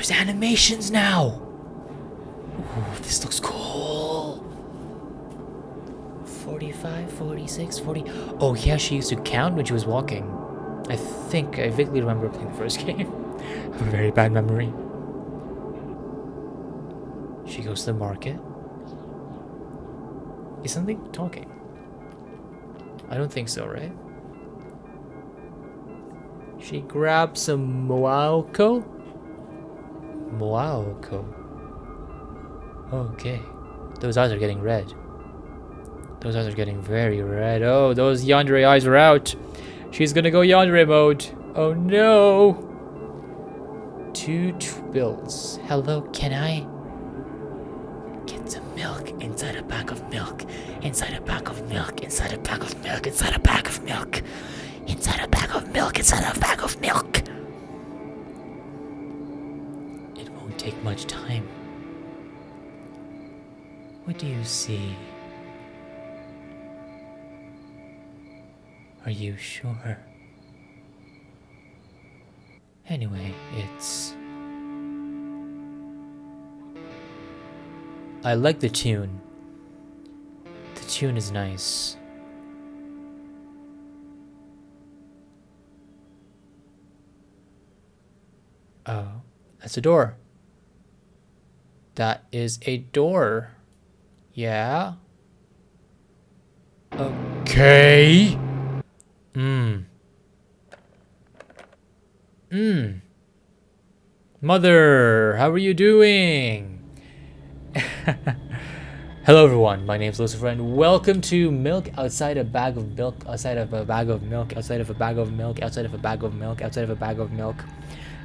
There's animations now. Ooh, this looks cool. 45, 46, 40. Oh yeah, she used to count when she was walking. I vaguely remember playing the first game. I have a very bad memory. She goes to the market. Is something talking? I don't think so, right? She grabs some Moalco? Moalco. Okay. Those eyes are getting red. Those eyes are getting very red. Oh, those yandere eyes are out. She's gonna go yandere mode. Oh no. 2 bills. Hello, can I get some milk inside a bag of milk? Inside a bag of milk. Inside a bag of milk. Inside a bag of milk. Inside a bag of milk. Inside a bag of milk. It won't take much time. What do you see? Are you sure? Anyway, I like the tune. The tune is nice. Oh, that's a door. That is a door. Yeah. Okay. Mother, how are you doing? Hello everyone, my name's Lucifer and welcome to Milk Outside a Bag of Milk, outside of a bag of milk, outside of a bag of milk, outside of a bag of milk, outside of a bag of milk,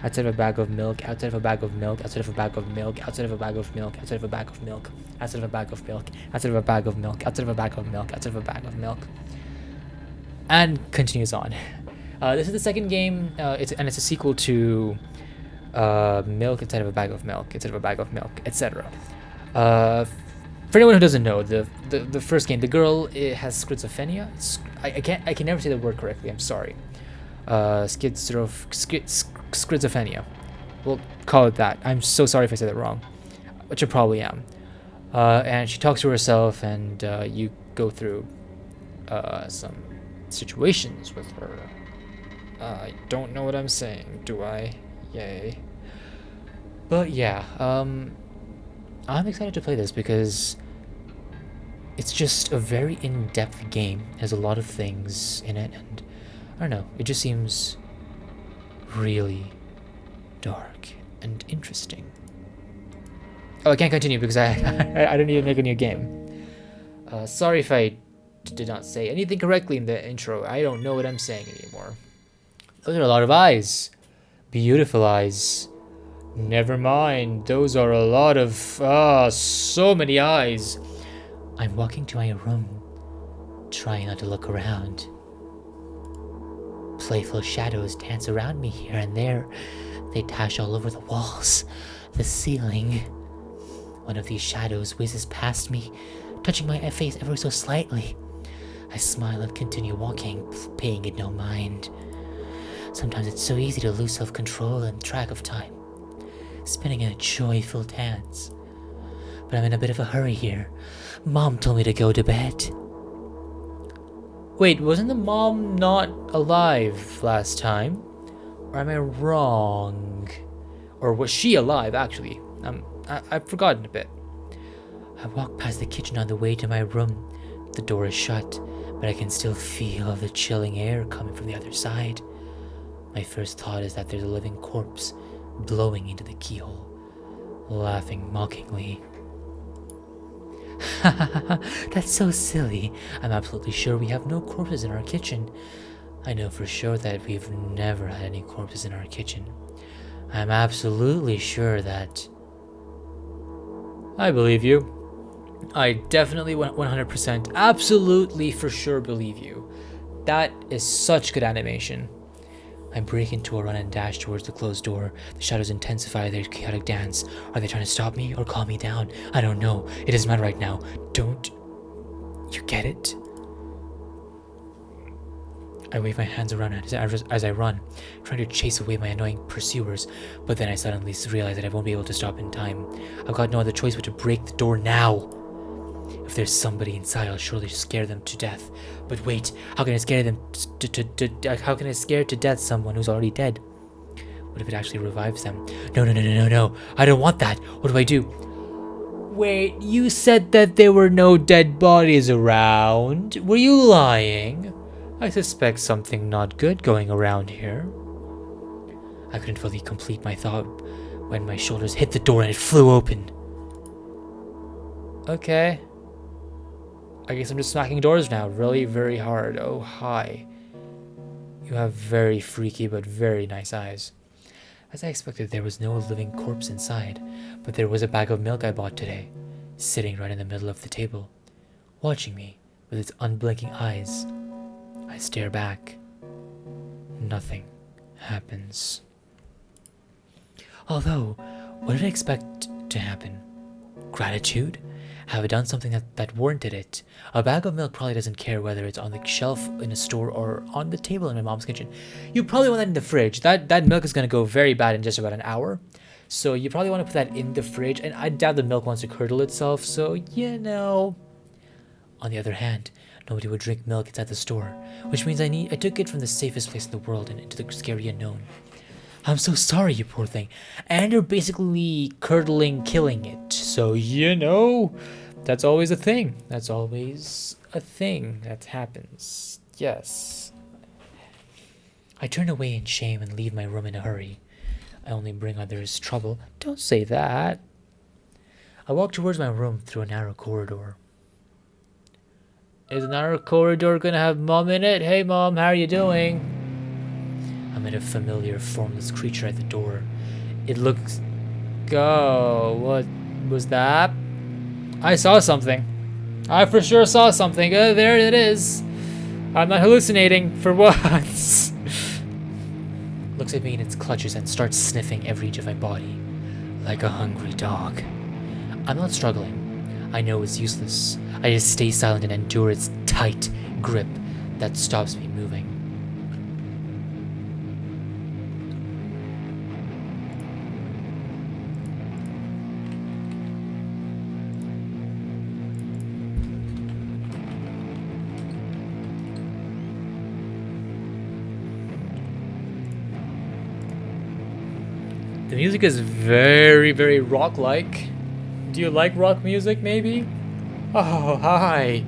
outside of a bag of milk, outside of a bag of milk, outside of a bag of milk, outside of a bag of milk, outside of a bag of milk, outside of a bag of milk, outside of a bag of milk, outside of a bag of milk, outside of a bag of milk, and continues on. This is the second game, it's a sequel to milk inside of a bag of milk, inside of a bag of milk, etc. For anyone who doesn't know, the first game, the girl has schizophrenia. I can never say the word correctly. I'm sorry. Schizophrenia. We'll call it that. I'm so sorry if I said that wrong, which I probably am. And she talks to herself, and you go through some situations with her. I don't know what I'm saying, do I? Yay. But yeah, I'm excited to play this because it's just a very in-depth game. It has a lot of things in it, and I don't know, it just seems really dark and interesting. Oh, I can't continue because I didn't even make a new game. Sorry if I did not say anything correctly in the intro. I don't know what I'm saying anymore. Those are a lot of eyes. Beautiful eyes. Never mind, those are a lot of, so many eyes. I'm walking to my room, trying not to look around. Playful shadows dance around me here and there. They dash all over the walls, the ceiling. One of these shadows whizzes past me, touching my face ever so slightly. I smile and continue walking, paying it no mind. Sometimes it's so easy to lose self-control and track of time, spinning in a joyful dance. But I'm in a bit of a hurry here. Mom told me to go to bed. Wait, wasn't the mom not alive last time? Or am I wrong? Or was she alive, actually? I've forgotten a bit. I walk past the kitchen on the way to my room. The door is shut, but I can still feel the chilling air coming from the other side. My first thought is that there's a living corpse blowing into the keyhole, laughing mockingly. That's so silly. I'm absolutely sure we have no corpses in our kitchen. I know for sure that we've never had any corpses in our kitchen. I'm absolutely sure that... I believe you. I definitely 100% absolutely for sure believe you. That is such good animation. I break into a run and dash towards the closed door. The shadows intensify their chaotic dance. Are they trying to stop me or calm me down? I don't know. It doesn't matter right now. Don't you get it? I wave my hands around as I run, trying to chase away my annoying pursuers, but then I suddenly realize that I won't be able to stop in time. I've got no other choice but to break the door now. If there's somebody inside, I'll surely scare them to death. But wait, how can I scare them how can I scare to death someone who's already dead? What if it actually revives them? No. I don't want that. What do I do? Wait, you said that there were no dead bodies around. Were you lying? I suspect something not good going around here. I couldn't fully complete my thought when my shoulders hit the door and it flew open. Okay. I guess I'm just smacking doors now, really very hard. Oh, hi. You have very freaky but very nice eyes. As I expected, there was no living corpse inside, but there was a bag of milk I bought today, sitting right in the middle of the table, watching me with its unblinking eyes. I stare back. Nothing happens. Although, what did I expect to happen? Gratitude? Have I done something that warranted it? A bag of milk probably doesn't care whether it's on the shelf in a store or on the table in my mom's kitchen. You probably want that in the fridge. That milk is going to go very bad in just about an hour. So you probably want to put that in the fridge. And I doubt the milk wants to curdle itself. So, you know. On the other hand, nobody would drink milk inside the store, which means I took it from the safest place in the world and into the scary unknown. I'm so sorry, you poor thing. And you're basically killing it. So, you know, that's always a thing. That's always a thing that happens. Yes. I turn away in shame and leave my room in a hurry. I only bring others trouble. Don't say that. I walk towards my room through a narrow corridor. Is the narrow corridor gonna have Mom in it? Hey, Mom, how are you doing? I met a familiar, formless creature at the door. It looks... what was that? I saw something. I for sure saw something. There it is. I'm not hallucinating for once. Looks at me in its clutches and starts sniffing every inch of my body, like a hungry dog. I'm not struggling. I know it's useless. I just stay silent and endure its tight grip that stops me moving. The music is very, very rock-like. Do you like rock music, maybe? Oh, hi.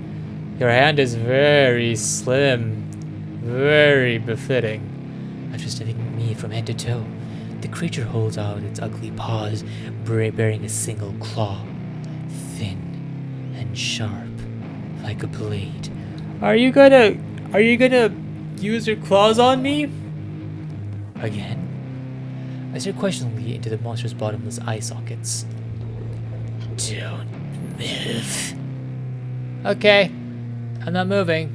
Your hand is very slim. Very befitting. After sniffing me from head to toe, the creature holds out its ugly paws, bearing a single claw. Thin and sharp, like a blade. Are you gonna use your claws on me? Again? I stare questioningly into the monster's bottomless eye sockets. Don't move. Okay. I'm not moving.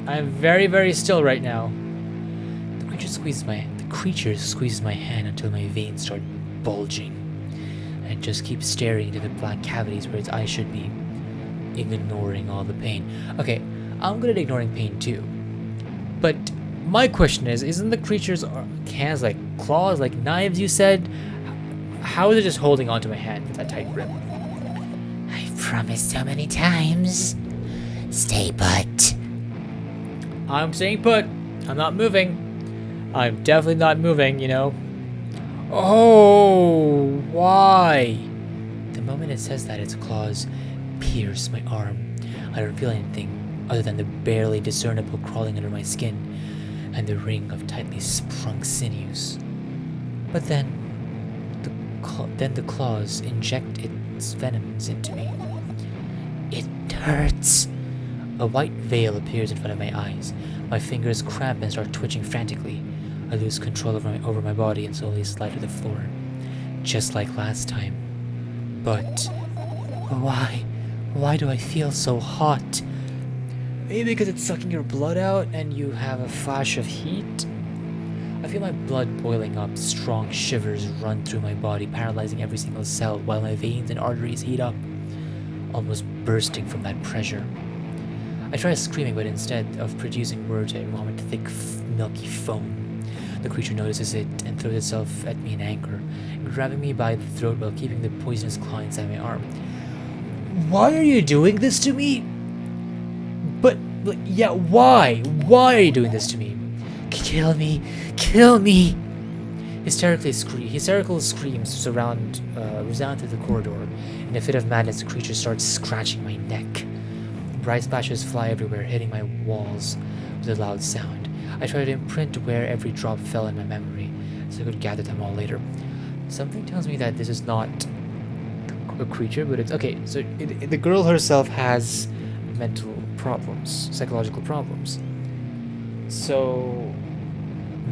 I'm very, very still right now. The creature squeezes my hand until my veins start bulging. And just keeps staring into the black cavities where its eyes should be, ignoring all the pain. Okay, I'm good at ignoring pain too. But my question is, isn't the creature's hands like claws, like knives, you said? How is it just holding onto my hand with that tight grip? I've promised so many times. Stay put. I'm staying put. I'm not moving. I'm definitely not moving, you know. Oh, why? The moment it says that, its claws pierce my arm. I don't feel anything other than the barely discernible crawling under my skin and the ring of tightly sprung sinews. But then the claws inject its venoms into me. It hurts. A white veil appears in front of my eyes. My fingers cramp and start twitching frantically. I lose control over my body and slowly slide to the floor, just like last time. But why? Why do I feel so hot? Maybe because it's sucking your blood out and you have a flash of heat? I feel my blood boiling up. Strong shivers run through my body, paralyzing every single cell, while my veins and arteries heat up, almost bursting from that pressure. I tried screaming, but instead of producing words, I vomit thick, milky foam. The creature notices it and throws itself at me in anger, grabbing me by the throat while keeping the poisonous claw inside my arm. Why are you doing this to me? But yeah, why? Why are you doing this to me? Kill me! Kill me! Hysterical screams resound through the corridor. In a fit of madness, the creature starts scratching my neck. Bright splashes fly everywhere, hitting my walls with a loud sound. I try to imprint where every drop fell in my memory, so I could gather them all later. Something tells me that this is not a creature, but it's okay. So the girl herself has mental problems, psychological problems. So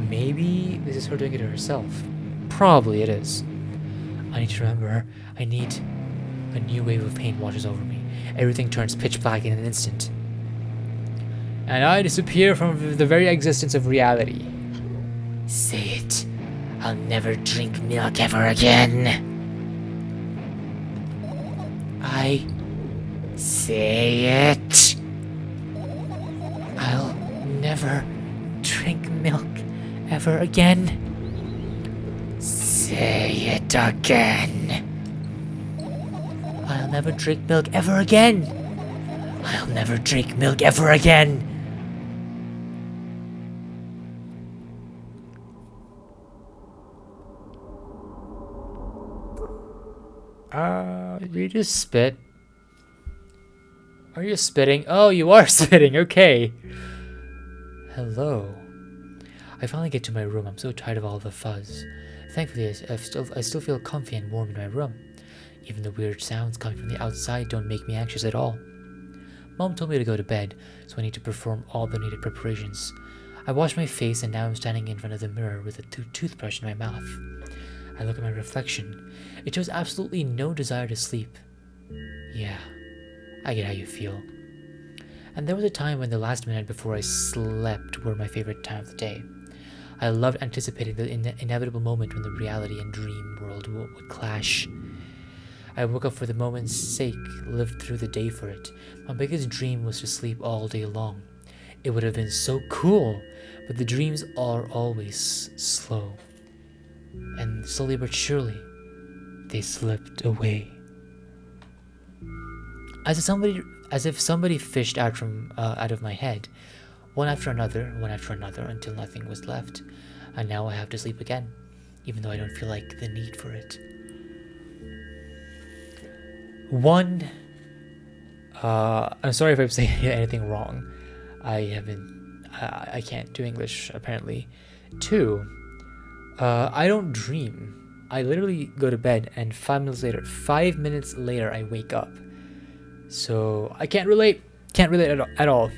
maybe this is her doing it herself. Probably it is. I need to remember. I need a new wave of pain washes over me. Everything turns pitch black in an instant. And I disappear from the very existence of reality. Say it. I'll never drink milk ever again. I say it. I'll never drink milk ever again. Say it again. I'll never drink milk ever again. I'll never drink milk ever again. You just spit. Are you spitting? Oh, you are spitting. Okay. Hello. I finally get to my room. I'm so tired of all the fuzz. Thankfully, I still feel comfy and warm in my room. Even the weird sounds coming from the outside don't make me anxious at all. Mom told me to go to bed, so I need to perform all the needed preparations. I wash my face and now I'm standing in front of the mirror with a toothbrush in my mouth. I look at my reflection. It shows absolutely no desire to sleep. Yeah, I get how you feel. And there was a time when the last minute before I slept were my favorite time of the day. I loved anticipating the inevitable moment when the reality and dream world would clash. I woke up for the moment's sake, lived through the day for it. My biggest dream was to sleep all day long. It would have been so cool, but the dreams are always slow. And slowly but surely, they slipped away. As if somebody fished out of my head, one after another, until nothing was left. And now I have to sleep again, even though I don't feel like the need for it. I'm sorry if I'm saying anything wrong. I can't do English, apparently. 2, I don't dream. I literally go to bed and 5 minutes later, I wake up. So I can't relate at all.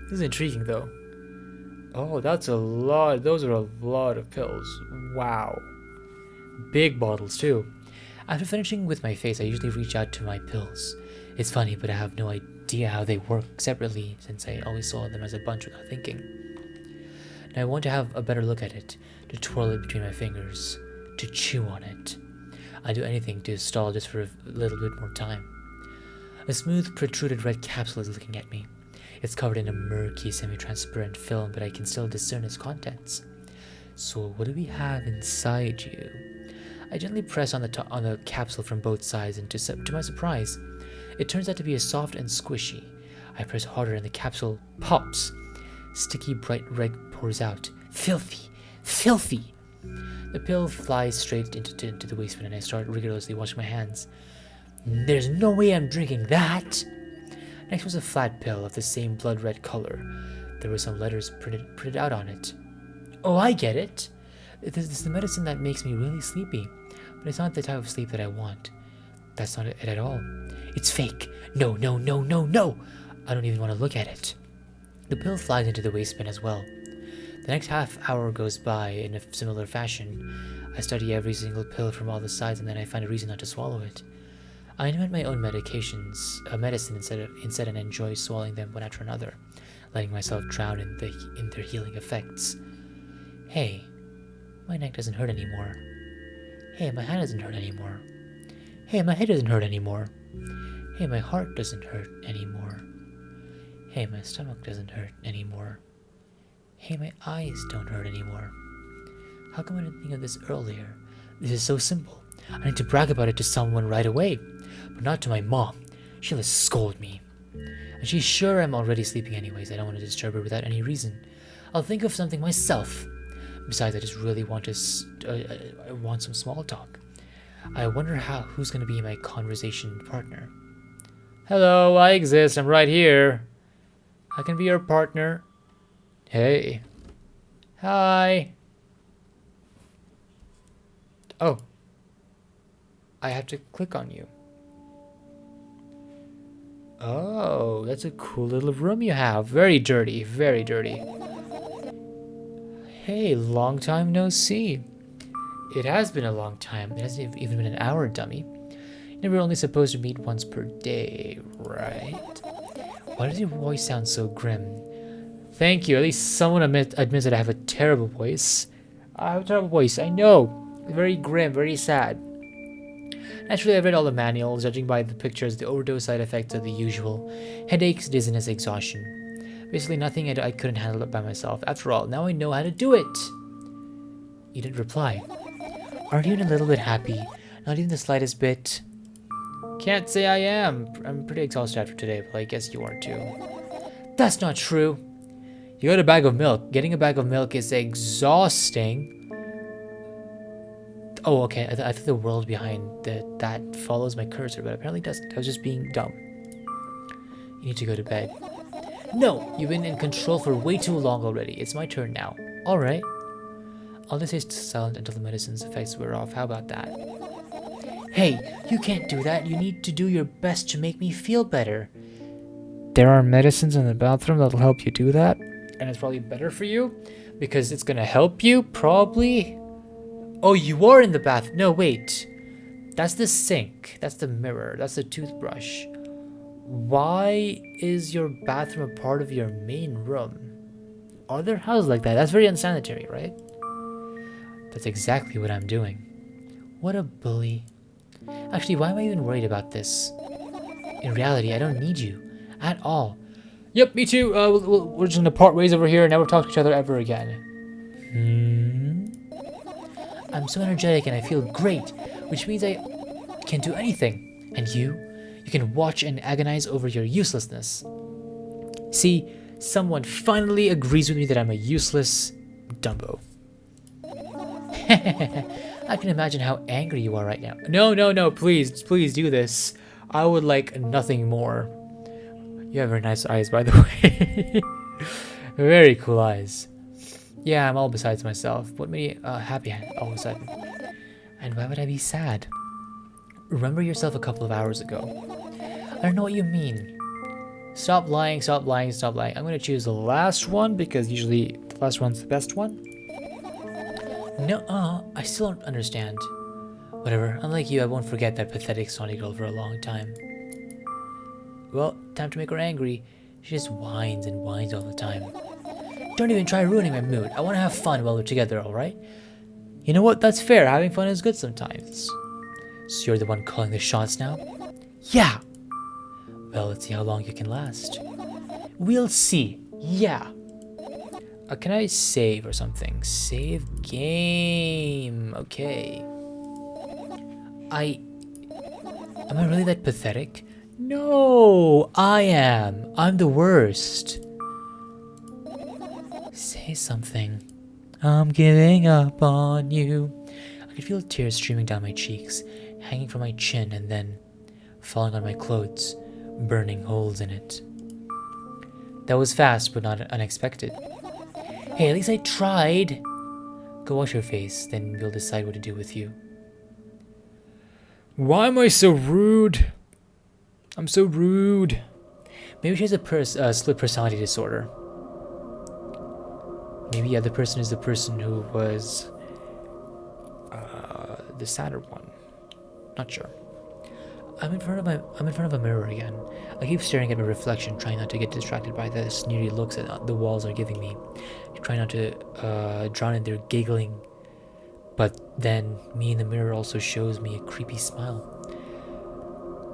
This is intriguing though. Oh, that's a lot. Those are a lot of pills. Wow. Big bottles too. After finishing with my face, I usually reach out to my pills. It's funny, but I have no idea how they work separately since I always saw them as a bunch without thinking. Now I want to have a better look at it, to twirl it between my fingers, to chew on it. I'd do anything to stall just for a little bit more time. A smooth, protruded red capsule is looking at me. It's covered in a murky, semi-transparent film, but I can still discern its contents. So what do we have inside you? I gently press on the capsule from both sides, and to my surprise, it turns out to be soft and squishy. I press harder and the capsule pops. Sticky, bright red pours out. Filthy! Filthy! The pill flies straight into the waistband, and I start rigorously washing my hands. There's no way I'm drinking that! Next was a flat pill of the same blood red color. There were some letters printed out on it. Oh, I get it! This is the medicine that makes me really sleepy, but it's not the type of sleep that I want. That's not it at all. It's fake. No, no, no, no, no! I don't even want to look at it. The pill flies into the waistband as well. The next half hour goes by in a similar fashion. I study every single pill from all the sides, and then I find a reason not to swallow it. I invent my own medicine instead and enjoy swallowing them one after another, letting myself drown in their healing effects. Hey, my neck doesn't hurt anymore. Hey, my hand doesn't hurt anymore. Hey, my head doesn't hurt anymore. Hey, my heart doesn't hurt anymore. Hey, my stomach doesn't hurt anymore. Hey, my eyes don't hurt anymore. How come I didn't think of this earlier? This is so simple. I need to brag about it to someone right away, but not to my mom. She'll scold me. And she's sure I'm already sleeping anyways. I don't want to disturb her without any reason. I'll think of something myself. Besides, I just really want I want some small talk. I wonder who's going to be my conversation partner. Hello, I exist. I'm right here. I can be your partner. Hey. Hi. Oh. I have to click on you. Oh, that's a cool little room you have. Very dirty, very dirty. Hey, long time no see. It has been a long time. It hasn't even been an hour, dummy. You were only supposed to meet once per day, right? Why does your voice sound so grim? Thank you. At least someone admits that I have a terrible voice. I have a terrible voice, I know. Very grim, very sad. Naturally, I read all the manuals. Judging by the pictures, the overdose side effects are the usual. Headaches, dizziness, exhaustion. Basically nothing I couldn't handle it by myself. After all, now I know how to do it. You didn't reply. Aren't you even a little bit happy? Not even the slightest bit. Can't say I am. I'm pretty exhausted after today, but I guess you are too. That's not true. You got a bag of milk. Getting a bag of milk is exhausting. Oh, okay. I thought the world behind that follows my cursor, but apparently doesn't. I was just being dumb. You need to go to bed. No, you've been in control for way too long already. It's my turn now. All right. I'll just stay silent until the medicine's effects wear off. How about that? Hey, you can't do that. You need to do your best to make me feel better. There are medicines in the bathroom that'll help you do that. And it's probably better for you because it's gonna help you, probably. Oh, you are in the bath. No, wait. That's the sink. That's the mirror. That's the toothbrush. Why is your bathroom a part of your main room? Are there houses like that? That's very unsanitary, right? That's exactly what I'm doing. What a bully. Actually, why am I even worried about this? In reality, I don't need you. At all. Yep, me too. We're just gonna part ways over here and never talk to each other ever again. I'm so energetic and I feel great, which means I can do anything. And you can watch and agonize over your uselessness. See, someone finally agrees with me that I'm a useless Dumbo. I can imagine how angry you are right now. No, please do this. I would like nothing more. You have very nice eyes, by the way. Very cool eyes. Yeah, I'm all besides myself. What made me happy all of a sudden? And why would I be sad? Remember yourself a couple of hours ago. I don't know what you mean. Stop lying. I'm gonna choose the last one because usually the last one's the best one. No, I still don't understand. Whatever, unlike you, I won't forget that pathetic Sonic girl for a long time. Well, time to make her angry. She just whines and whines all the time. Don't even try ruining my mood. I want to have fun while we're together, alright? You know what? That's fair. Having fun is good sometimes. So you're the one calling the shots now? Yeah! Well, let's see how long you can last. We'll see. Yeah. Can I save or something? Save game. Okay. Am I really that pathetic? No, I am. I'm the worst. Say something. I'm giving up on you. I could feel tears streaming down my cheeks, hanging from my chin and then falling on my clothes, burning holes in it. That was fast, but not unexpected. Hey, at least I tried. Go wash your face, then we'll decide what to do with you. Why am I so rude? I'm so rude. Maybe she has a split personality disorder. Maybe the other person is the person who was the sadder one. Not sure. I'm in front of a mirror again. I keep staring at my reflection, trying not to get distracted by the sneery looks that the walls are giving me. Trying not to drown in their giggling. But then me in the mirror also shows me a creepy smile.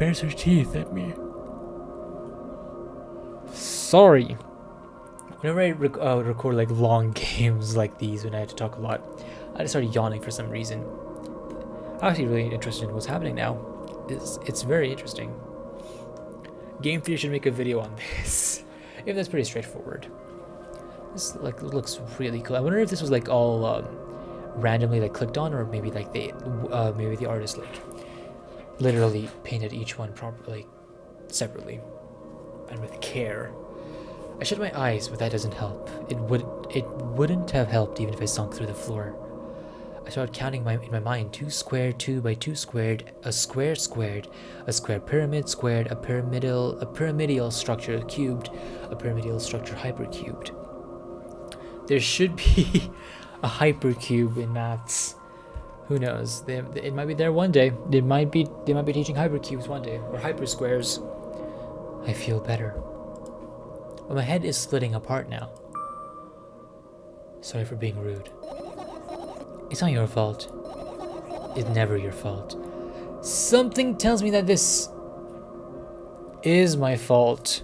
bares her teeth at me. Sorry. Whenever I record like long games like these, when I have to talk a lot, I just started yawning for some reason. I'm actually really interested in what's happening now. It's very interesting. Game Theory should make a video on this. Even that's pretty straightforward. This like looks really cool. I wonder if this was like all randomly like clicked on, or maybe like maybe the artist like literally painted each one properly, separately, and with care. I shut my eyes, but that doesn't help. It wouldn't have helped even if I sunk through the floor. I started counting in my mind: 2 squared, 2 by 2 squared, a square squared, a square pyramid squared, a pyramidal structure cubed, a pyramidal structure hypercubed. There should be a hypercube in maths. Who knows? It might be there one day. They might be teaching hypercubes one day, or hypersquares. I feel better. But my head is splitting apart now. Sorry for being rude. It's not your fault. It's never your fault. Something tells me that this is my fault.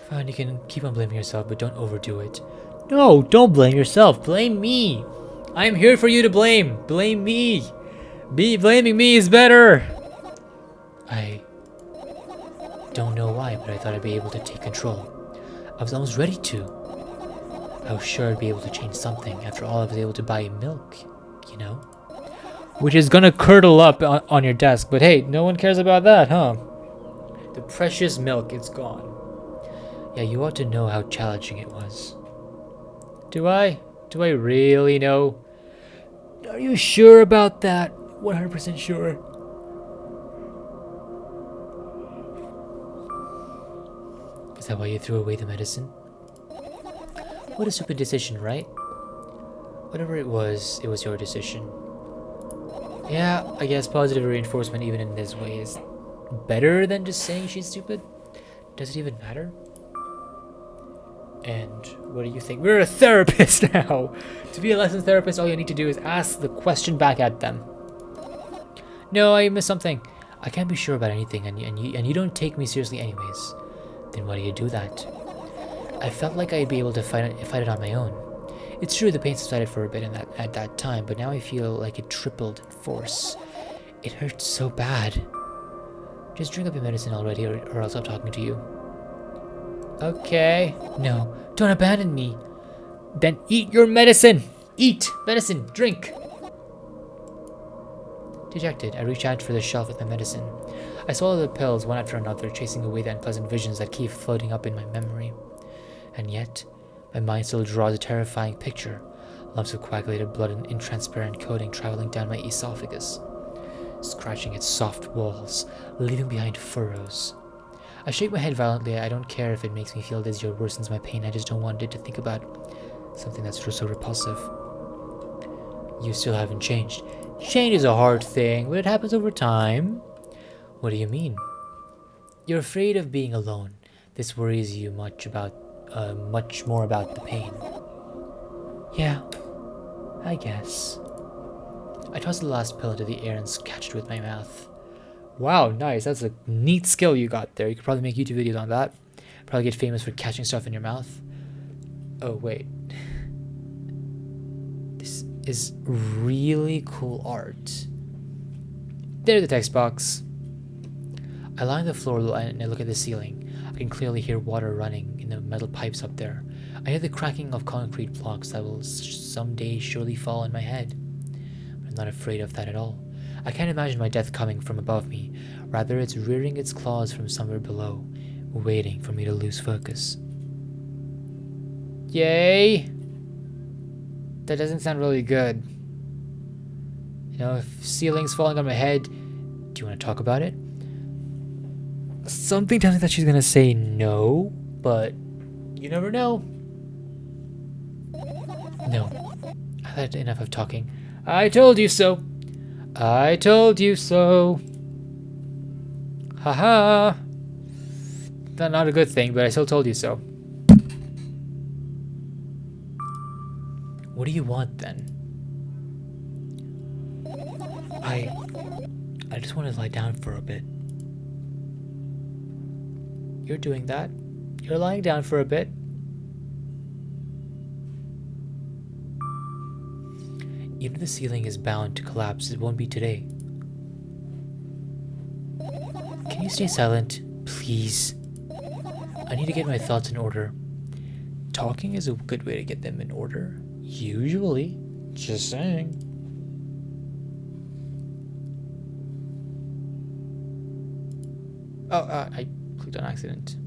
Fine, you can keep on blaming yourself, but don't overdo it. No, don't blame yourself. Blame me. I'm here for you to blame. Blame me. Blaming me is better. I don't know why, but I thought I'd be able to take control. I was almost ready to. I was sure I'd be able to change something. After all, I was able to buy milk, you know? Which is gonna curdle up on your desk, but hey, no one cares about that, huh? The precious milk, it's gone. Yeah, you ought to know how challenging it was. Do I? Do I really know? Are you sure about that? 100% sure. Is that why you threw away the medicine? What a stupid decision, right? Whatever it was your decision. Yeah, I guess positive reinforcement even in this way is better than just saying she's stupid. Does it even matter? And what do you think? We're a therapist now! To be a licensed therapist, all you need to do is ask the question back at them. No, I missed something. I can't be sure about anything, and you don't take me seriously anyways. Then why do you do that? I felt like I'd be able to fight it on my own. It's true the pain subsided for a bit at that time, but now I feel like it tripled in force. It hurts so bad. Just drink up your medicine already, or I'll stop talking to you. Okay. No, don't abandon me. Then eat your medicine! Eat! Medicine! Drink! Dejected, I reached out for the shelf with my medicine. I swallowed the pills one after another, chasing away the unpleasant visions that keep floating up in my memory. And yet, my mind still draws a terrifying picture. Lumps of coagulated blood and intransparent coating traveling down my esophagus, scratching its soft walls, leaving behind furrows. I shake my head violently. I don't care if it makes me feel dizzy or worsens my pain. I just don't want it to think about something that's so repulsive. You still haven't changed. Change is a hard thing, but it happens over time. What do you mean? You're afraid of being alone. This worries you much more about the pain. Yeah, I guess. I tossed the last pill into the air and catched it with my mouth. Wow, nice. That's a neat skill you got there. You could probably make YouTube videos on that. Probably get famous for catching stuff in your mouth. Oh, wait. This is really cool art. There's the text box. I lie on the floor and I look at the ceiling. I can clearly hear water running in the metal pipes up there. I hear the cracking of concrete blocks that will someday surely fall on my head. But I'm not afraid of that at all. I can't imagine my death coming from above me. Rather, it's rearing its claws from somewhere below, waiting for me to lose focus. Yay! That doesn't sound really good. You know, if ceiling's falling on my head, do you want to talk about it? Something tells me that she's gonna say no, but you never know. No. I've had enough of talking. I told you so. I told you so. Haha. Not a good thing, but I still told you so. What do you want then? I just want to lie down for a bit. You're doing that. You're lying down for a bit. Even if the ceiling is bound to collapse, it won't be today. Can you stay silent, please? I need to get my thoughts in order. Talking is a good way to get them in order. Usually. Just saying. Oh, I clicked on accident.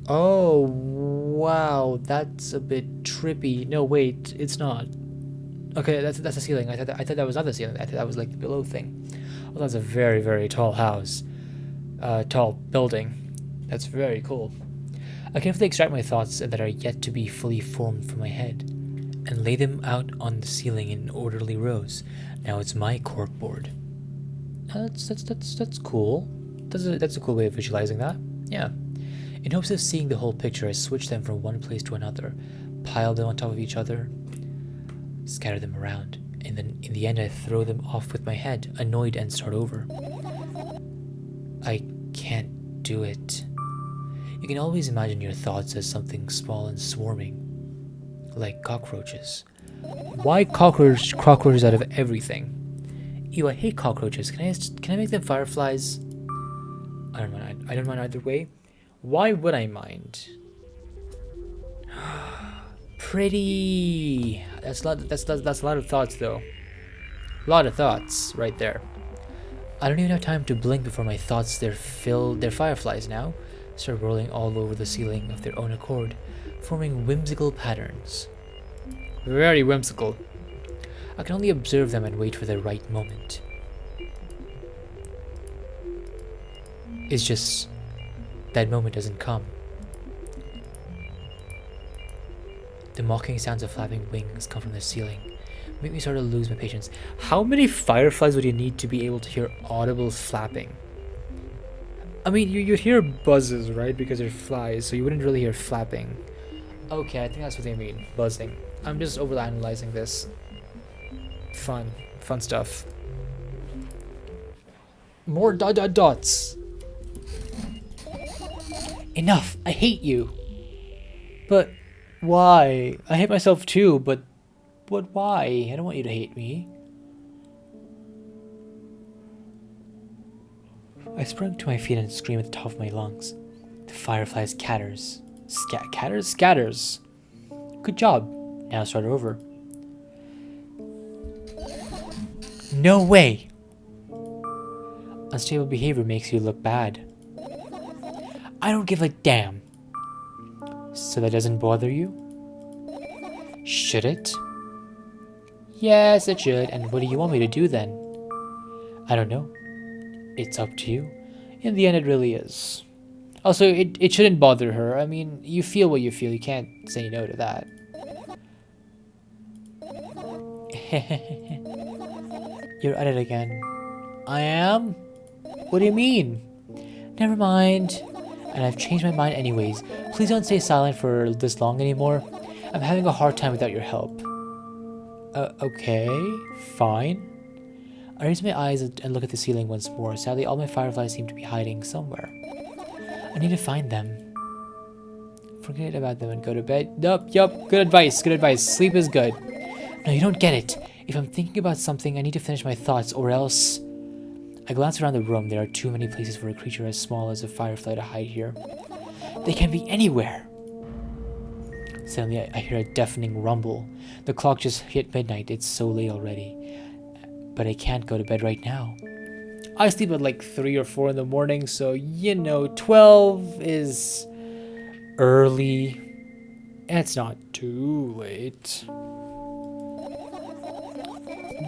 Oh, wow, that's a bit trippy. No, wait, it's not. Okay, that's the ceiling. I thought that was not the ceiling. I thought that was like the below thing. Well, that's a very, very tall house. Tall building. That's very cool. I carefully extract my thoughts that are yet to be fully formed from my head, and lay them out on the ceiling in orderly rows. Now it's my corkboard. That's cool. That's a cool way of visualizing that. Yeah. In hopes of seeing the whole picture, I switch them from one place to another, pile them on top of each other, scatter them around, and then in the end I throw them off with my head, annoyed, and start over. I can't do it. You can always imagine your thoughts as something small and swarming, like cockroaches. Why cockroaches out of everything? Ew, I hate cockroaches. Can I make them fireflies? I don't mind either way. Why would I mind? Pretty. That's a lot of thoughts though. A lot of thoughts right there. I don't even have time to blink before my thoughts they're fireflies now. Start rolling all over the ceiling of their own accord, forming whimsical patterns. Very whimsical. I can only observe them and wait for the right moment. It's just that moment doesn't come. The mocking sounds of flapping wings come from the ceiling, make me start to lose my patience. How many fireflies would you need to be able to hear audible flapping? I mean, you'd hear buzzes, right? Because they're flies, so you wouldn't really hear flapping. Okay, I think that's what they mean. Buzzing. I'm just overanalyzing this. Fun stuff. More dots. Enough! I hate you! But why? I hate myself too, but why? I don't want you to hate me. I sprung to my feet and screamed at the top of my lungs. The fireflies scatters. Scatters. Good job. Now start over. No way! Unstable behavior makes you look bad. I don't give a damn. So that doesn't bother you? Should it? Yes, it should. And what do you want me to do then? I don't know. It's up to you. In the end, it really is. Also, it shouldn't bother her. I mean, you feel what you feel. You can't say no to that. You're at it again. I am? What do you mean? Never mind. And I've changed my mind anyways. Please don't stay silent for this long anymore. I'm having a hard time without your help. Okay. Fine. I raise my eyes and look at the ceiling once more. Sadly, all my fireflies seem to be hiding somewhere. I need to find them. Forget about them and go to bed. Yup. Good advice. Sleep is good. No, you don't get it. If I'm thinking about something, I need to finish my thoughts, or else... I glance around the room. There are too many places for a creature as small as a firefly to hide here. They can be anywhere. Suddenly, I hear a deafening rumble. The clock just hit midnight. It's so late already. But I can't go to bed right now. I sleep at like 3 or 4 in the morning, so, 12 is early. And it's not too late.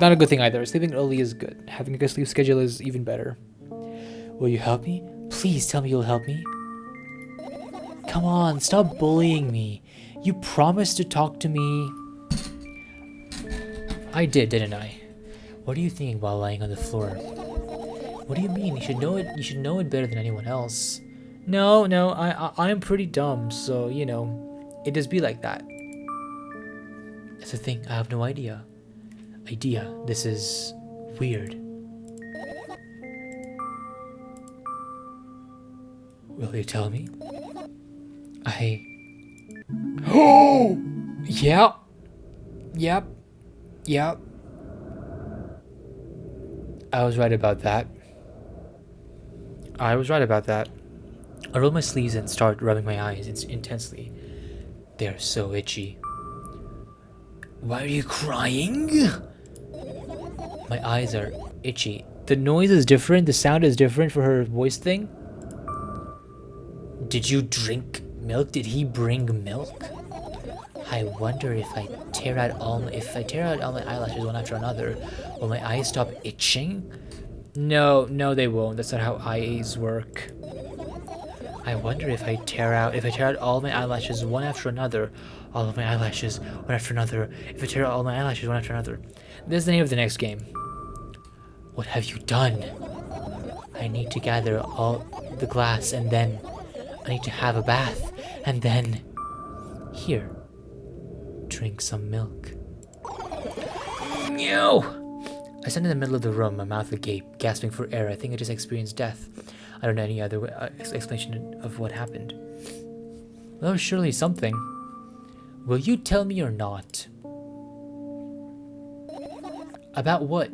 Not a good thing either. Sleeping early is good. Having a good sleep schedule is even better. Will you help me? Please tell me you'll help me. Come on, stop bullying me. You promised to talk to me. I did, didn't I? What are you thinking while lying on the floor? What do you mean? You should know it. You should know it better than anyone else. No, I'm pretty dumb, so it just be like that. That's the thing. I have no idea. This is weird. Will you tell me? Oh! Yeah. Yep. Yep. I was right about that. I roll my sleeves and start rubbing my eyes intensely. They are so itchy. Why are you crying? My eyes are itchy. The noise is different, the sound is different for her voice thing. Did you drink milk? Did he bring milk? I wonder if I tear out all my eyelashes one after another, will my eyes stop itching? No, they won't. That's not how eyes work. I wonder if I tear out all my eyelashes one after another, all of my eyelashes one after another, if I tear out all my eyelashes one after another. This is the name of the next game. What have you done? I need to gather all the glass and then I need to have a bath and then... Here. Drink some milk. No! I stand in the middle of the room, my mouth agape, gasping for air. I think I just experienced death. I don't know any other explanation of what happened. Well, surely something. Will you tell me or not? About what?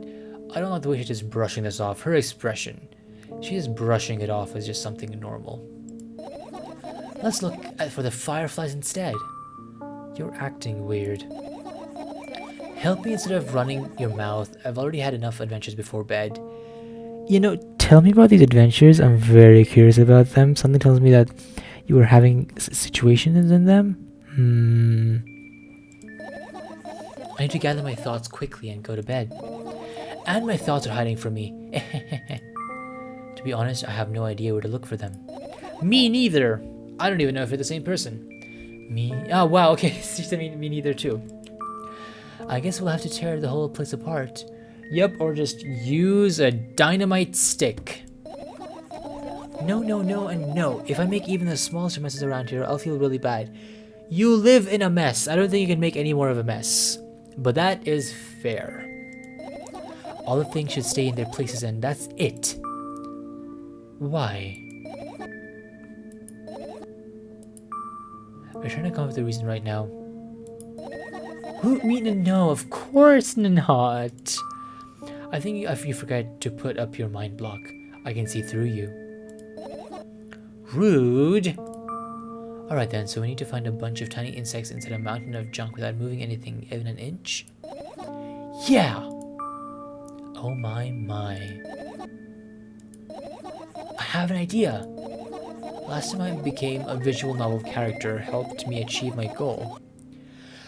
I don't like the way she's just brushing this off. Her expression. She is brushing it off as just something normal. Let's look for the fireflies instead. You're acting weird. Help me instead of running your mouth. I've already had enough adventures before bed. You know, tell me about these adventures. I'm very curious about them. Something tells me that you were having situations in them. I need to gather my thoughts quickly and go to bed. And my thoughts are hiding from me. To be honest, I have no idea where to look for them. Me neither. I don't even know if you're the same person. Me? Oh, wow, okay. She said me neither too. I guess we'll have to tear the whole place apart. Yep, or just use a dynamite stick. No, and no. If I make even the smallest messes around here, I'll feel really bad. You live in a mess. I don't think you can make any more of a mess. But that is fair. All the things should stay in their places and that's it. Why? We're trying to come up with a reason right now. Who? Me? No, of course not. I think if you forget to put up your mind block, I can see through you. Rude. Alright then, so we need to find a bunch of tiny insects inside a mountain of junk without moving anything even an inch? Yeah! Oh my. I have an idea! Last time I became a visual novel character helped me achieve my goal.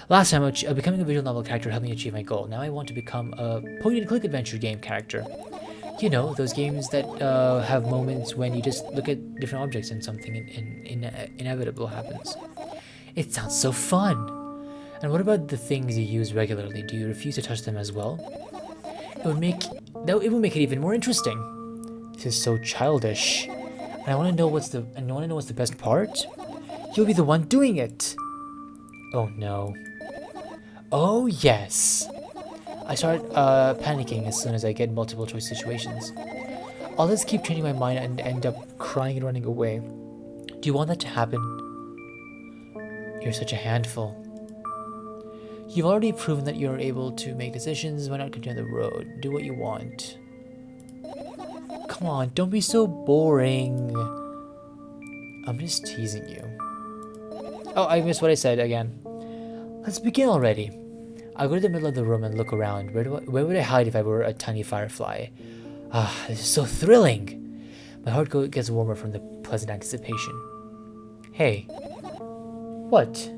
Becoming a visual novel character helped me achieve my goal. Now I want to become a point-and-click adventure game character. You know, those games that have moments when you just look at different objects and something inevitable happens. It sounds so fun! And what about the things you use regularly? Do you refuse to touch them as well? It would make it even more interesting. This is so childish. And I want to know what's the best part? You'll be the one doing it. Oh no. Oh yes. I start panicking as soon as I get multiple choice situations. I'll just keep changing my mind and end up crying and running away. Do you want that to happen? You're such a handful. You've already proven that you're able to make decisions. Why not continue the road? Do what you want. Come on, don't be so boring. I'm just teasing you. Oh, I missed what I said again. Let's begin already. I'll go to the middle of the room and look around. Where would I hide if I were a tiny firefly? Ah, this is so thrilling. My heart gets warmer from the pleasant anticipation. Hey. What?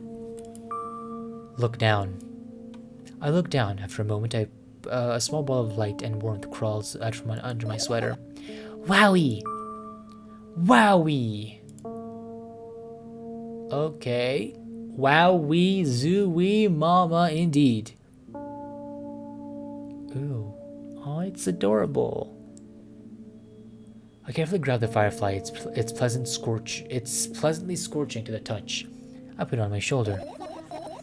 Look down. I look down. After a moment, a small ball of light and warmth crawls out from under my sweater. Wowie! Wowie! Okay. Wowie, zooey, mama, indeed. Ooh. Oh, it's adorable. I carefully grab the firefly. It's pleasantly scorching to the touch. I put it on my shoulder.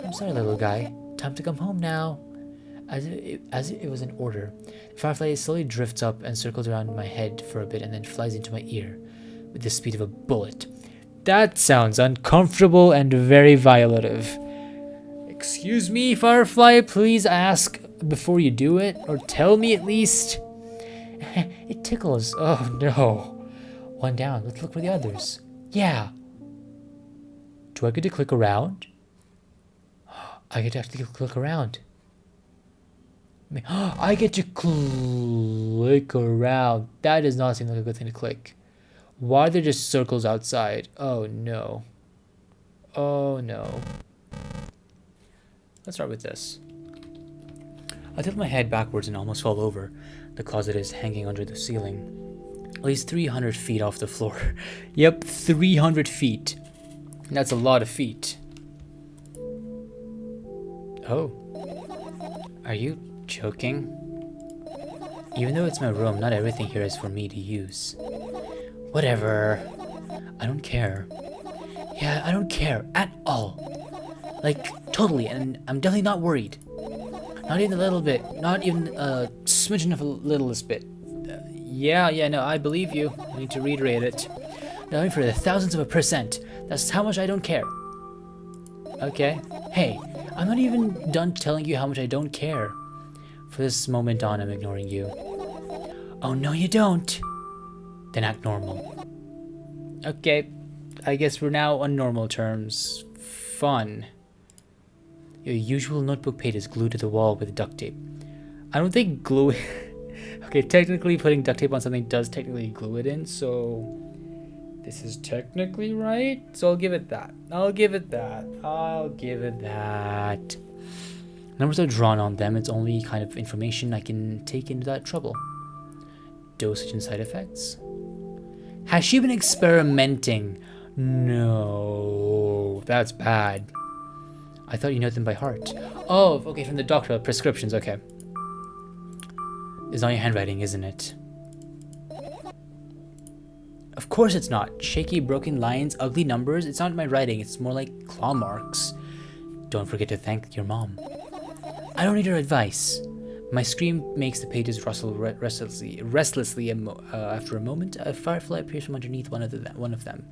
I'm sorry, little guy. Time to come home now. As if it was an order, the firefly slowly drifts up and circles around my head for a bit and then flies into my ear. with the speed of a bullet. That sounds uncomfortable and very violative. Excuse me, Firefly, please ask before you do it, or tell me at least. It tickles. Oh no. One down. Let's look for the others. Yeah. Do I get to click around? I get to actually click around. I get to click around. That does not seem like a good thing to click. Why are there just circles outside? Oh no. Oh no. Let's start with this. I tilt my head backwards and almost fall over. The closet is hanging under the ceiling, at least 300 feet off the floor. Yep, 300 feet. That's a lot of feet. Oh. Are you joking? Even though it's my room, not everything here is for me to use. Whatever. I don't care. Yeah, I don't care at all. Like, totally, and I'm definitely not worried. Not even a little bit. Not even a smidgen of a littlest bit. Yeah, no, I believe you. I need to reiterate it. Not even for the thousandths of a percent. That's how much I don't care. Okay. Hey, I'm not even done telling you how much I don't care. For this moment on, I'm ignoring you. Oh, no, you don't. Then act normal. Okay. I guess we're now on normal terms. Fun. Your usual notebook page is glued to the wall with duct tape. I don't think glue... Okay, technically putting duct tape on something does technically glue it in, so... This is technically right, so I'll give it that. I'll give it that. Numbers are drawn on them. It's only kind of information I can take into that trouble. Dosage and side effects. Has she been experimenting? No, that's bad. I thought you know them by heart. Oh, okay, from the doctor. Prescriptions, okay. It's not your handwriting, isn't it? Of course it's not. Shaky, broken lines, ugly numbers. It's not my writing. It's more like claw marks. Don't forget to thank your mom. I don't need her advice. My scream makes the pages rustle restlessly. After a moment, a firefly appears from underneath one of them.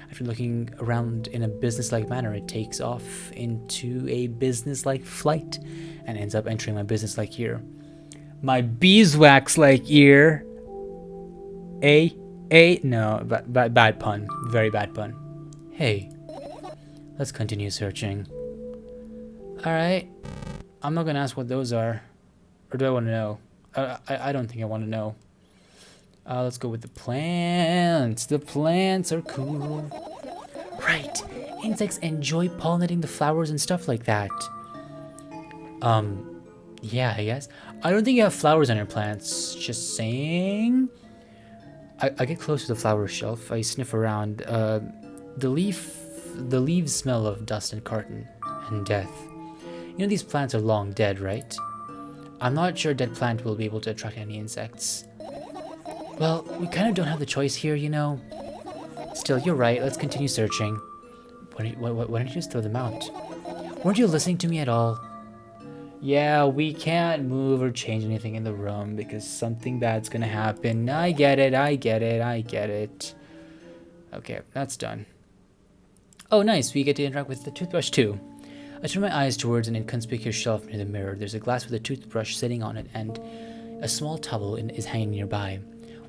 After looking around in a business-like manner, it takes off into a business-like flight and ends up entering my business-like ear. My beeswax-like ear. No, bad pun. Very bad pun. Hey, let's continue searching. Alright, I'm not gonna ask what those are. Or do I want to know? I don't think I want to know. Let's go with the plants. The plants are cool. Right. Insects enjoy pollinating the flowers and stuff like that. Yeah, I guess. I don't think you have flowers on your plants. Just saying. I get close to the flower shelf. I sniff around. The leaves smell of dust and carton and death. You know these plants are long dead, right? I'm not sure a dead plant will be able to attract any insects. Well, we kind of don't have the choice here, you know. Still, you're right. Let's continue searching. Why don't you just throw them out? Weren't you listening to me at all? Yeah, we can't move or change anything in the room because something bad's gonna happen. I get it. Okay, that's done. Oh, nice. We get to interact with the toothbrush too. I turn my eyes towards an inconspicuous shelf near the mirror. There's a glass with a toothbrush sitting on it, and a small towel is hanging nearby.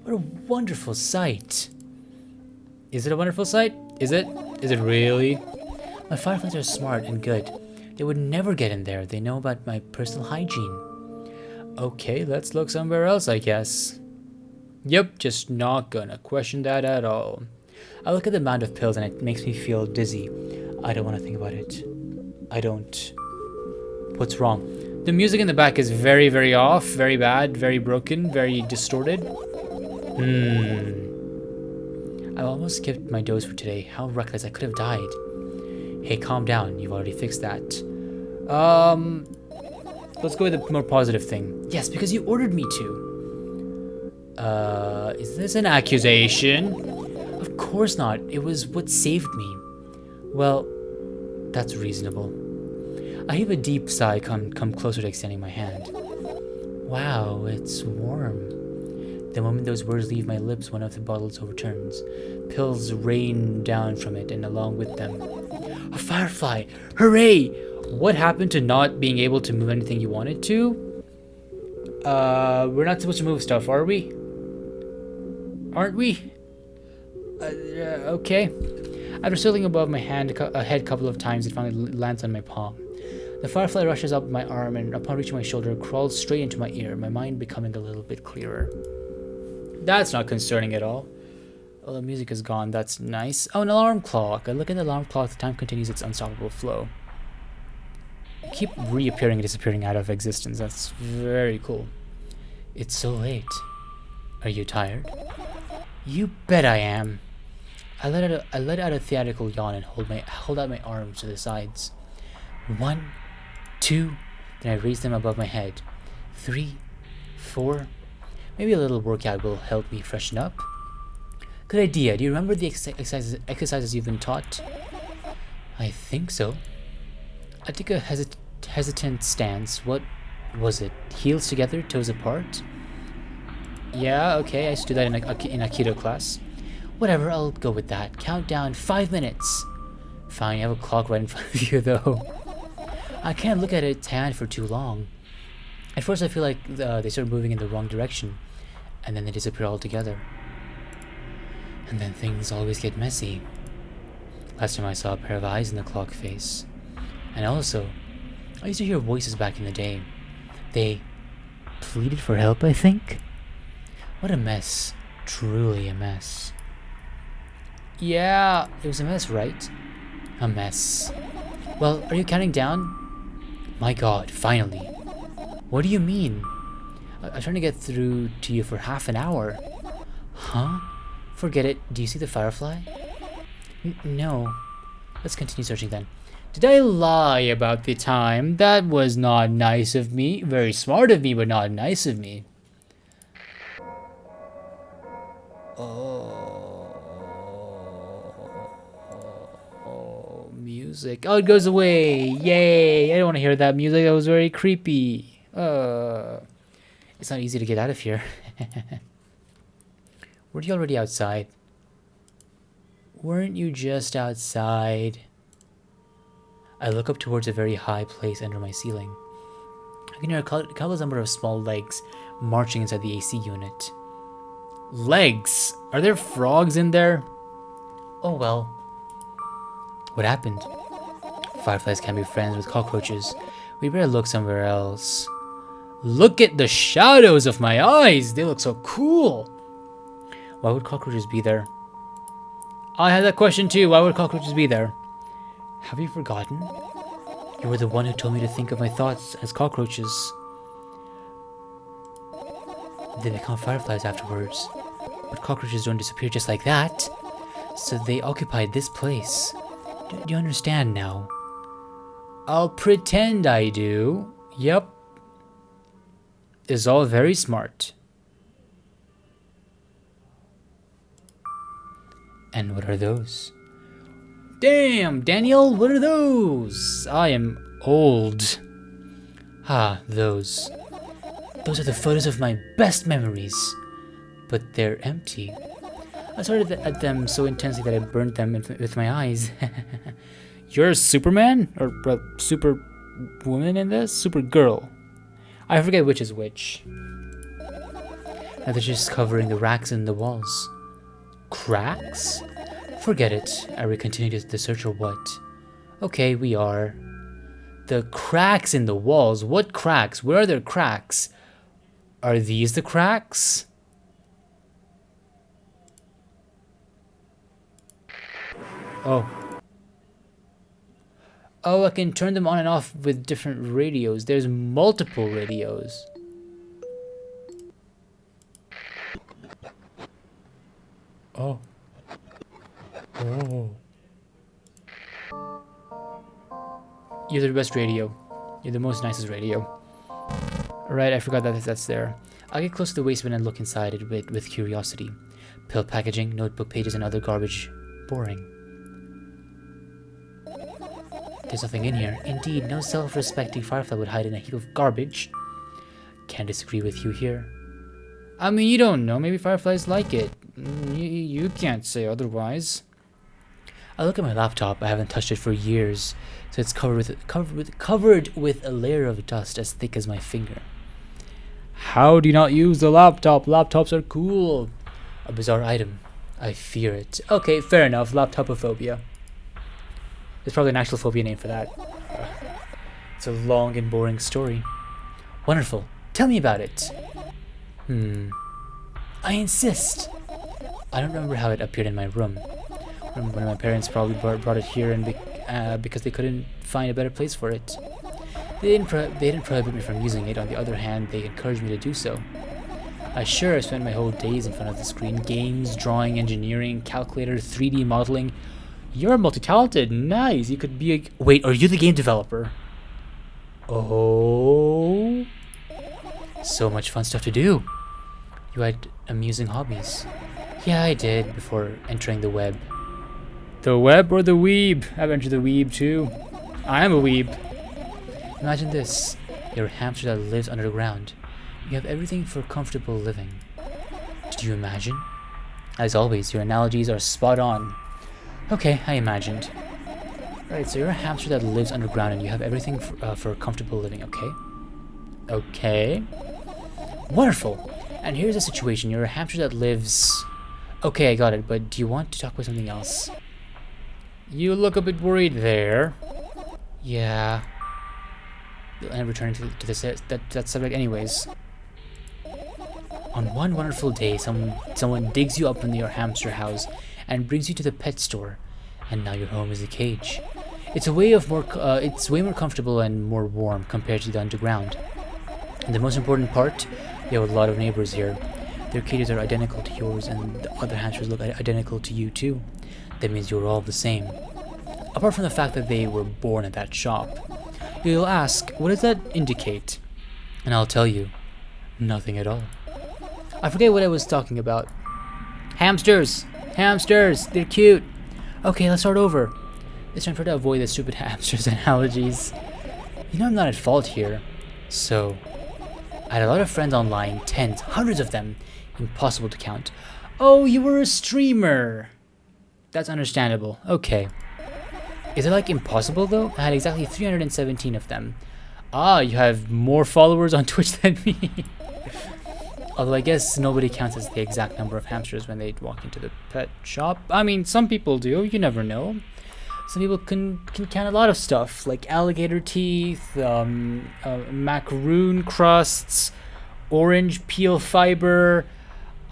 What a wonderful sight! Is it a wonderful sight? Is it? Is it really? My fireflies are smart and good. They would never get in there. They know about my personal hygiene. Okay, let's look somewhere else, I guess. Yep, just not gonna question that at all. I look at the amount of pills and it makes me feel dizzy. I don't want to think about it. I don't. What's wrong? The music in the back is very, very off, very bad, very broken, very distorted. I almost skipped my dose for today. How reckless, I could have died. Hey, calm down. You've already fixed that. Let's go with the more positive thing. Yes, because you ordered me to. Is this an accusation? Of course not. It was what saved me. Well, that's reasonable. I heave a deep sigh, come closer to extending my hand. Wow, it's warm. The moment those words leave my lips, one of the bottles overturns. Pills rain down from it, and along with them, a firefly! Hooray! What happened to not being able to move anything you wanted to? We're not supposed to move stuff, are we? Aren't we? Okay. After circling above my head a couple of times, it finally lands on my palm. The firefly rushes up my arm and, upon reaching my shoulder, crawls straight into my ear, my mind becoming a little bit clearer. That's not concerning at all. Oh, the music is gone. That's nice. Oh, an alarm clock. I look at the alarm clock. The time continues its unstoppable flow. Keep reappearing and disappearing out of existence. That's very cool. It's so late. Are you tired? You bet I am. I let out a theatrical yawn and hold out my arms to the sides. 1, 2, then I raise them above my head. 3, 4. Maybe a little workout will help me freshen up. Good idea. Do you remember the exercises you've been taught? I think so. I took a hesitant stance. What was it? Heels together, toes apart? Yeah, okay, I used to do that in a keto class. Whatever, I'll go with that. Countdown 5 minutes. Fine, you have a clock right in front of you, though. I can't look at its hand for too long. At first I feel like they start moving in the wrong direction, and then they disappear altogether. And then things always get messy. Last time I saw a pair of eyes in the clock face. And also, I used to hear voices back in the day. They pleaded for help, I think? What a mess. Truly a mess. Yeah, it was a mess, right? A mess. Well, are you counting down? My god, finally. What do you mean? I was trying to get through to you for half an hour. Huh? Forget it. Do you see the firefly? No. Let's continue searching then. Did I lie about the time? That was not nice of me. Very smart of me, but not nice of me. Oh, music. Oh, it goes away. Yay. I don't want to hear that music. That was very creepy. It's not easy to get out of here. Weren't you already outside? Weren't you just outside? I look up towards a very high place under my ceiling. I can hear a countless number of small legs marching inside the AC unit. Legs? Are there frogs in there? Oh well. What happened? Fireflies can't be friends with cockroaches. We better look somewhere else. Look at the shadows of my eyes! They look so cool! Why would cockroaches be there? I had that question too. Why would cockroaches be there? Have you forgotten? You were the one who told me to think of my thoughts as cockroaches. They become fireflies afterwards. But cockroaches don't disappear just like that. So they occupied this place. Do you understand now? I'll pretend I do. Yep. It's all very smart. And what are those? Damn, Daniel, what are those? I am old. Ah, those. Those are the photos of my best memories. But they're empty. I started at them so intensely that I burned them with my eyes. You're Superman? Or Superwoman in this? Supergirl. I forget which is which. Now they're just covering the racks in the walls. Cracks? Forget it. Are we continuing the search or what? Okay, we are. The cracks in the walls? What cracks? Where are there cracks? Are these the cracks? Oh. Oh, I can turn them on and off with different radios. There's multiple radios. Oh. Oh. You're the best radio. You're the most nicest radio. Right, I forgot that that's there. I get close to the waistband and look inside it with curiosity. Pill packaging, notebook pages, and other garbage. Boring. There's nothing in here. Indeed, no self-respecting firefly would hide in a heap of garbage. Can't disagree with you here. I mean, you don't know. Maybe fireflies like it. You can't say otherwise. I look at my laptop. I haven't touched it for years, so it's covered with a layer of dust as thick as my finger. How do you not use the laptop? Laptops are cool. A bizarre item. I fear it. Okay, fair enough. Laptopophobia. There's probably an actual phobia name for that. It's a long and boring story. Wonderful. Tell me about it. I insist. I don't remember how it appeared in my room. One of my parents probably brought it here and because they couldn't find a better place for it. They didn't prohibit me from using it. On the other hand, they encouraged me to do so. I spent my whole days in front of the screen. Games, drawing, engineering, calculator, 3D modeling. You're multi-talented. Nice. You could be a... Wait, are you the game developer? Oh. So much fun stuff to do. You had amusing hobbies. Yeah, I did before entering the web. The web or the weeb? I've entered the weeb too. I am a weeb. Imagine this. You're a hamster that lives underground. You have everything for comfortable living. Did you imagine? As always, your analogies are spot on. Okay, I imagined. Right, so you're a hamster that lives underground and you have everything for comfortable living, okay? Okay. Wonderful. And here's the situation. You're a hamster that lives... Okay, I got it, but do you want to talk about something else? You look a bit worried there. Yeah. And returning to that subject anyways. On one wonderful day, someone digs you up from your hamster house and brings you to the pet store, and now your home is a cage. It's way more comfortable and more warm compared to the underground. And the most important part, you have a lot of neighbors here. Their cages are identical to yours, and the other hamsters look identical to you too. That means you're all the same. Apart from the fact that they were born at that shop. You'll ask, what does that indicate? And I'll tell you, nothing at all. I forget what I was talking about. Hamsters! Hamsters! They're cute! Okay, let's start over. This time try to avoid the stupid hamsters analogies. You know I'm not at fault here. So, I had a lot of friends online, tens, hundreds of them. Impossible to count. Oh, you were a streamer! That's understandable. Okay. Is it like impossible though? I had exactly 317 of them. Ah, you have more followers on Twitch than me. Although I guess nobody counts as the exact number of hamsters when they walk into the pet shop. I mean, some people do. You never know. Some people can count a lot of stuff, like alligator teeth, macaroon crusts, orange peel fiber.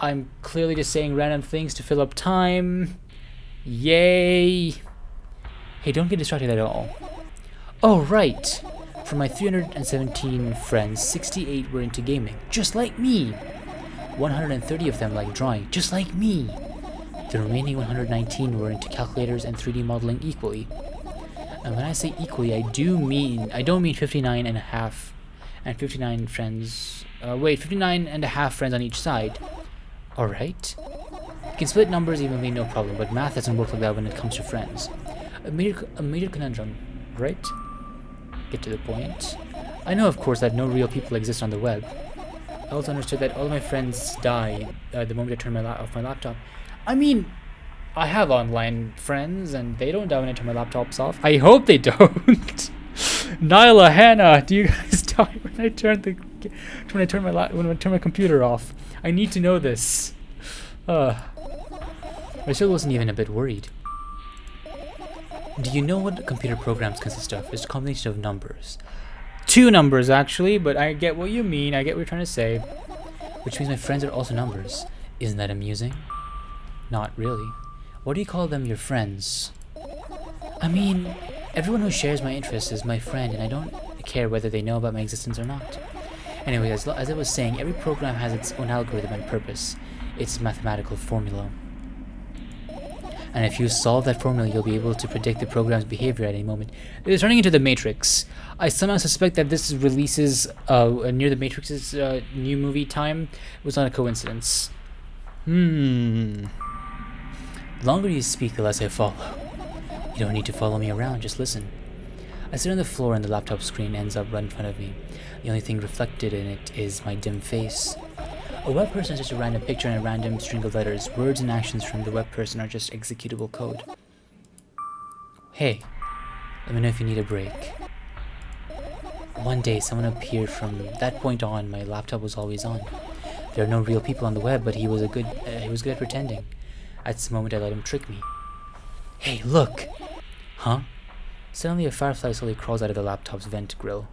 I'm clearly just saying random things to fill up time. Yay! Hey, don't get distracted at all. Oh, right. From my 317 friends, 68 were into gaming, just like me. 130 of them like drawing, just like me. The remaining 119 were into calculators and 3D modeling equally. And when I say equally, I don't mean 59 and a half and 59 friends. 59 and a half friends on each side. Alright. You can split numbers evenly, no problem, but math doesn't work like that when it comes to friends. A major conundrum, right? Get to the point. I know, of course, that no real people exist on the web. I also understood that all my friends die the moment I turn off my laptop. I mean, I have online friends, and they don't die when I turn my laptops off. I hope they don't. Nyla, Hannah, do you guys die when I turn my computer off? I need to know this. I still wasn't even a bit worried. Do you know what computer programs consist of? It's a combination of numbers. 2 numbers, actually, but I get what you mean. I get what you're trying to say. Which means my friends are also numbers. Isn't that amusing? Not really. Why do you call them your friends? I mean, everyone who shares my interests is my friend, and I don't care whether they know about my existence or not. Anyway, as I was saying, every program has its own algorithm and purpose. Its mathematical formula. And if you solve that formula, you'll be able to predict the program's behavior at any moment. It is turning into the Matrix. I somehow suspect that this releases near the Matrix's new movie time. It was not a coincidence. The longer you speak, the less I follow. You don't need to follow me around, just listen. I sit on the floor and the laptop screen ends up right in front of me. The only thing reflected in it is my dim face. A web person is just a random picture and a random string of letters. Words and actions from the web person are just executable code. Hey, let me know if you need a break. One day, someone appeared. From that point on, my laptop was always on. There are no real people on the web, but he was good at pretending. At this moment, I let him trick me. Hey, look! Huh? Suddenly, a firefly slowly crawls out of the laptop's vent grill.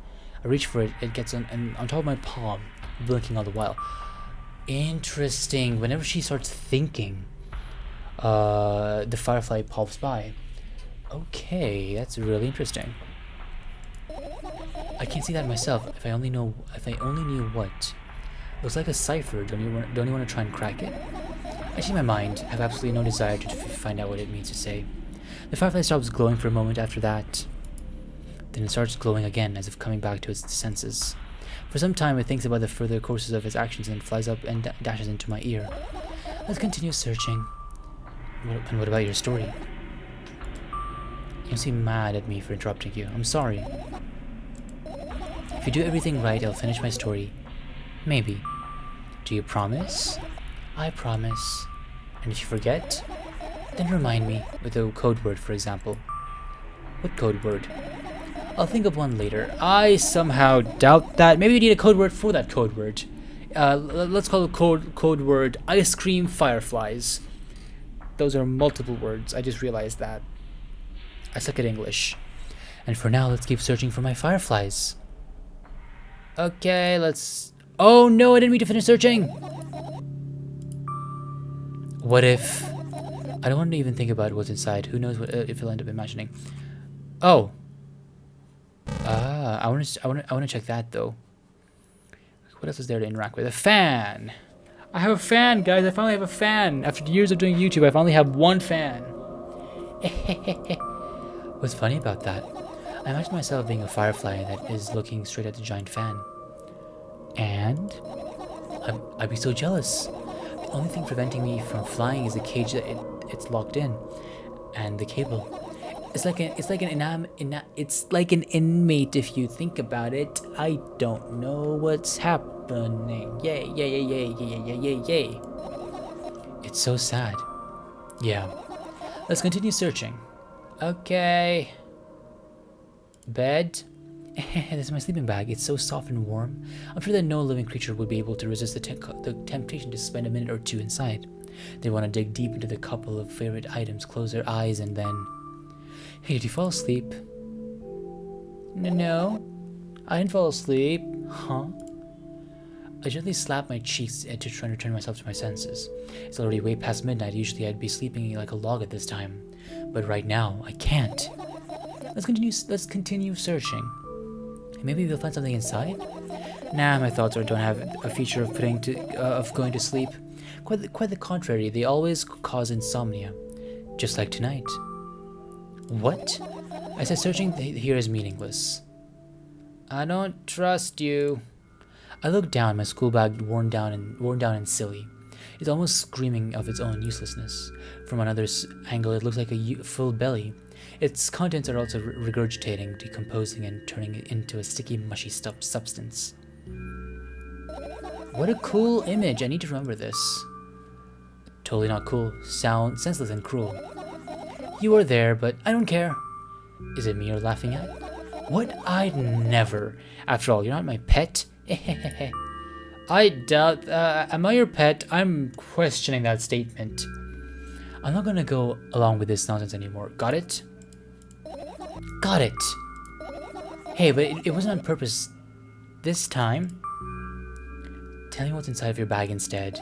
I reach for it. It gets on top of my palm, blinking all the while. Interesting. Whenever she starts thinking, the firefly pops by. Okay, that's really interesting. I can't see that myself. If I only knew what. Looks like a cipher. Don't you want to try and crack it? I change my mind. I have absolutely no desire to find out what it means to say. The firefly stops glowing for a moment after that. Then it starts glowing again, as if coming back to its senses. For some time, it thinks about the further courses of its actions and flies up and dashes into my ear. Let's continue searching. And what about your story? You seem mad at me for interrupting you. I'm sorry. If you do everything right, I'll finish my story. Maybe. Do you promise? I promise. And if you forget, then remind me with a code word, for example. What code word? I'll think of one later. I somehow doubt that. Maybe you need a code word for that code word. Let's call the code word ice cream fireflies. Those are multiple words. I just realized that. I suck at English. And for now, let's keep searching for my fireflies. Okay, let's... Oh no, I didn't mean to finish searching! What if... I don't want to even think about what's inside. Who knows what if I'll end up imagining. Oh. I want to check that though. What else is there to interact with? A fan! I have a fan, guys! I finally have a fan! After years of doing YouTube, I finally have one fan. What's funny about that? I imagine myself being a firefly that is looking straight at the giant fan. And I'd be so jealous. The only thing preventing me from flying is the cage that it's locked in, and the cable. It's like an inmate if you think about it. I don't know what's happening. Yay, yay, yay, yay, yay, yay, yay, yay. It's so sad. Yeah. Let's continue searching. Okay. Bed. This is my sleeping bag. It's so soft and warm. I'm sure that no living creature would be able to resist the temptation to spend a minute or two inside. They want to dig deep into the couple of favorite items, close their eyes, and then... Hey, did you fall asleep? No, I didn't fall asleep. Huh? I gently slapped my cheeks to try and return myself to my senses. It's already way past midnight. Usually I'd be sleeping like a log at this time. But right now, I can't. Let's continue searching. Maybe we'll find something inside? Nah, my thoughts don't have a feature of going to sleep. Quite the contrary, they always cause insomnia. Just like tonight. What? I said searching here is meaningless. I don't trust you. I looked down, my school bag worn down and silly. It's almost screaming of its own uselessness. From another angle, it looks like a full belly. Its contents are also regurgitating, decomposing, and turning it into a sticky, mushy substance. What a cool image. I need to remember this. Totally not cool. Senseless and cruel. You are there, but I don't care. Is it me you're laughing at? What? I'd never. After all, you're not my pet. I doubt... am I your pet? I'm questioning that statement. I'm not gonna go along with this nonsense anymore. Got it? Got it. Hey, but it wasn't on purpose this time. Tell me what's inside of your bag instead.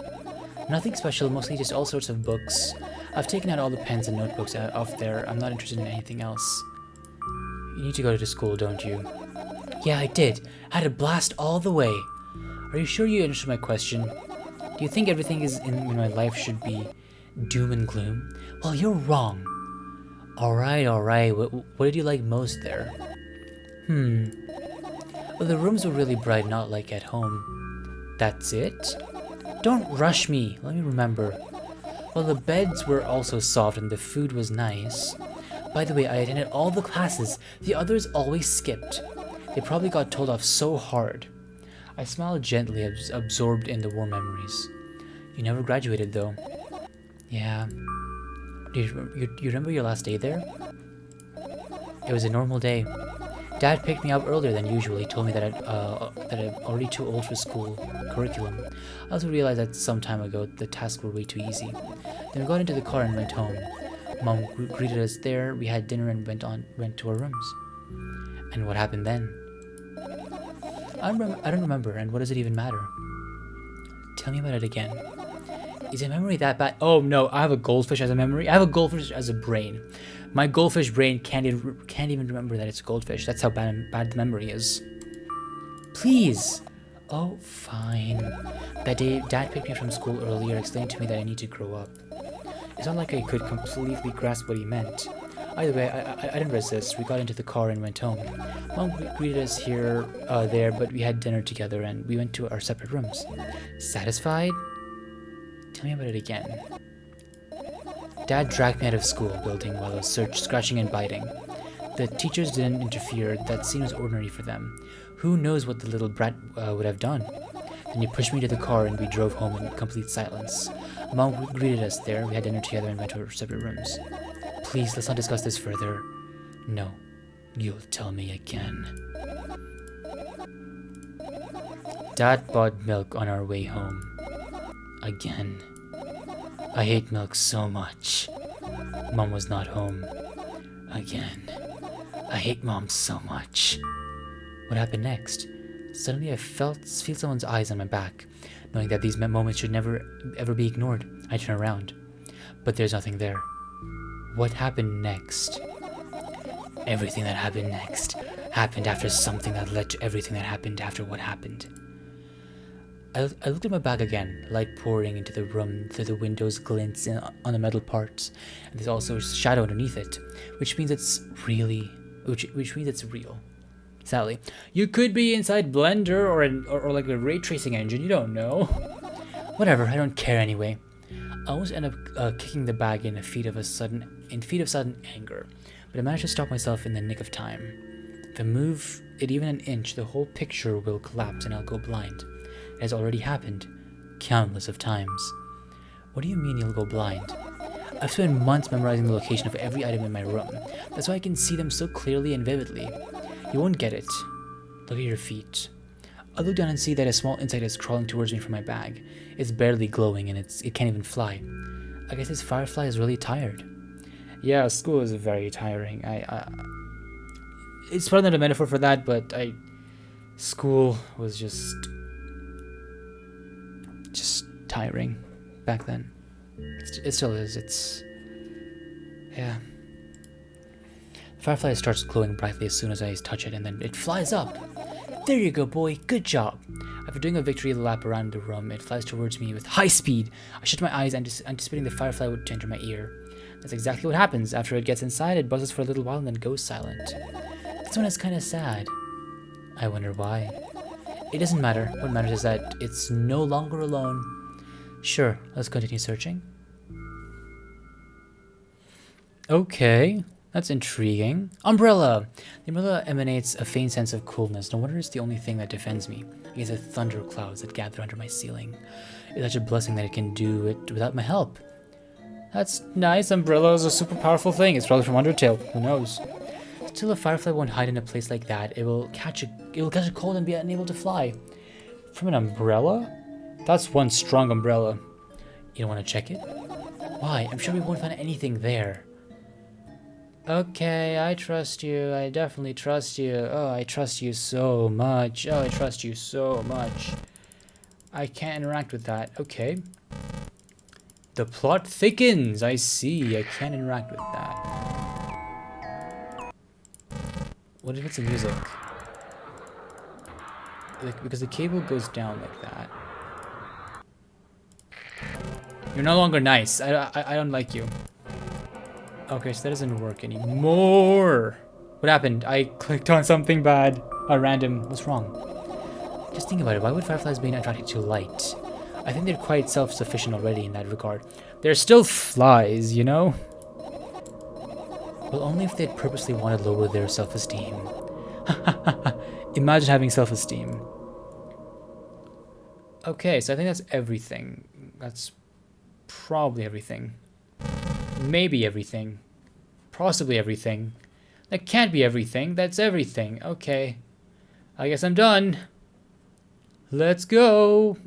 Nothing special, mostly just all sorts of books. I've taken out all the pens and notebooks off there. I'm not interested in anything else. You need to go to school, don't you? Yeah, I did. I had a blast all the way. Are you sure you understood my question? Do you think everything in my life should be doom and gloom? Well, you're wrong. Alright. What did you like most there? Well, the rooms were really bright, not like at home. That's it? Don't rush me. Let me remember. Well, the beds were also soft and the food was nice. By the way, I attended all the classes. The others always skipped. They probably got told off so hard. I smiled gently, absorbed in the warm memories. You never graduated, though. Yeah. Do you remember your last day there? It was a normal day. Dad picked me up earlier than usual. He told me that I'm already too old for school curriculum. I also realized that some time ago the tasks were way too easy. Then we got into the car and went home. Mom greeted us there. We had dinner and went to our rooms. And what happened then? I don't remember. And what does it even matter? Tell me about it again. Is your memory that bad? Oh no, I have a goldfish as a memory. I have a goldfish as a brain. My goldfish brain can't even remember that it's a goldfish. That's how bad the memory is. Please. Oh, fine. That day, Dad picked me up from school earlier, explained to me that I need to grow up. It's not like I could completely grasp what he meant. Either way, I didn't resist. We got into the car and went home. Mom greeted us there, but we had dinner together and we went to our separate rooms. Satisfied? Tell me about it again. Dad dragged me out of school building while I was scratching and biting. The teachers didn't interfere. That scene was ordinary for them. Who knows what the little brat would have done? Then he pushed me to the car and we drove home in complete silence. Mom greeted us there. We had dinner together and went to our separate rooms. Please, let's not discuss this further. No, you'll tell me again. Dad bought milk on our way home. Again. I hate milk so much. Mom was not home. Again. I hate Mom so much. What happened next? Suddenly I feel someone's eyes on my back. Knowing that these moments should never ever be ignored, I turn around. But there's nothing there. What happened next? Everything that happened next happened after something that led to everything that happened after what happened. I looked at my bag again, light pouring into the room through the window's glints on the metal parts, and there's also a shadow underneath it, which means it's real. Sally, you could be inside Blender or like a ray tracing engine. You don't know. Whatever. I don't care anyway. I almost end up kicking the bag in a feat of sudden anger, but I managed to stop myself in the nick of time. If I move it even an inch, the whole picture will collapse and I'll go blind. It has already happened, countless of times. What do you mean you'll go blind? I've spent months memorizing the location of every item in my room. That's why I can see them so clearly and vividly. You won't get it. Look at your feet. I look down and see that a small insect is crawling towards me from my bag. It's barely glowing and it can't even fly. I guess this firefly is really tired. Yeah, school is very tiring. It's probably not a metaphor for that, but school was just tiring back then. It still is. Yeah. The firefly starts glowing brightly as soon as I touch it, and then it flies up. There you go, boy. Good job. After doing a victory lap around the room, it flies towards me with high speed. I shut my eyes, anticipating the firefly would enter my ear. That's exactly what happens. After it gets inside, it buzzes for a little while and then goes silent. This one is kind of sad. I wonder why. It doesn't matter. What matters is that it's no longer alone. Sure, let's continue searching. Okay, that's intriguing. Umbrella! The umbrella emanates a faint sense of coolness. No wonder it's the only thing that defends me against the thunder clouds that gather under my ceiling. It's such a blessing that it can do it without my help. That's nice. Umbrella is a super powerful thing. It's probably from Undertale. Who knows? Still, a firefly won't hide in a place like that. It will catch a cold and be unable to fly. From an umbrella? That's one strong umbrella. You don't want to check it? Why? I'm sure we won't find anything there. Okay, I trust you. I definitely trust you. Oh, I trust you so much. Oh, I trust you so much. I can't interact with that. Okay. The plot thickens. I see. I can't interact with that. What if it's a music? Like, because the cable goes down like that. You're no longer nice. I don't like you. Okay, so that doesn't work anymore. What happened? I clicked on something bad. Random. What's wrong? Just think about it. Why would fireflies be attracted to light? I think they're quite self-sufficient already in that regard. They're still flies, you know? Well, only if they'd purposely want to lower their self-esteem. Imagine having self-esteem. Okay, so I think that's everything. That's probably everything. Maybe everything. Possibly everything. That can't be everything. That's everything. Okay. I guess I'm done. Let's go.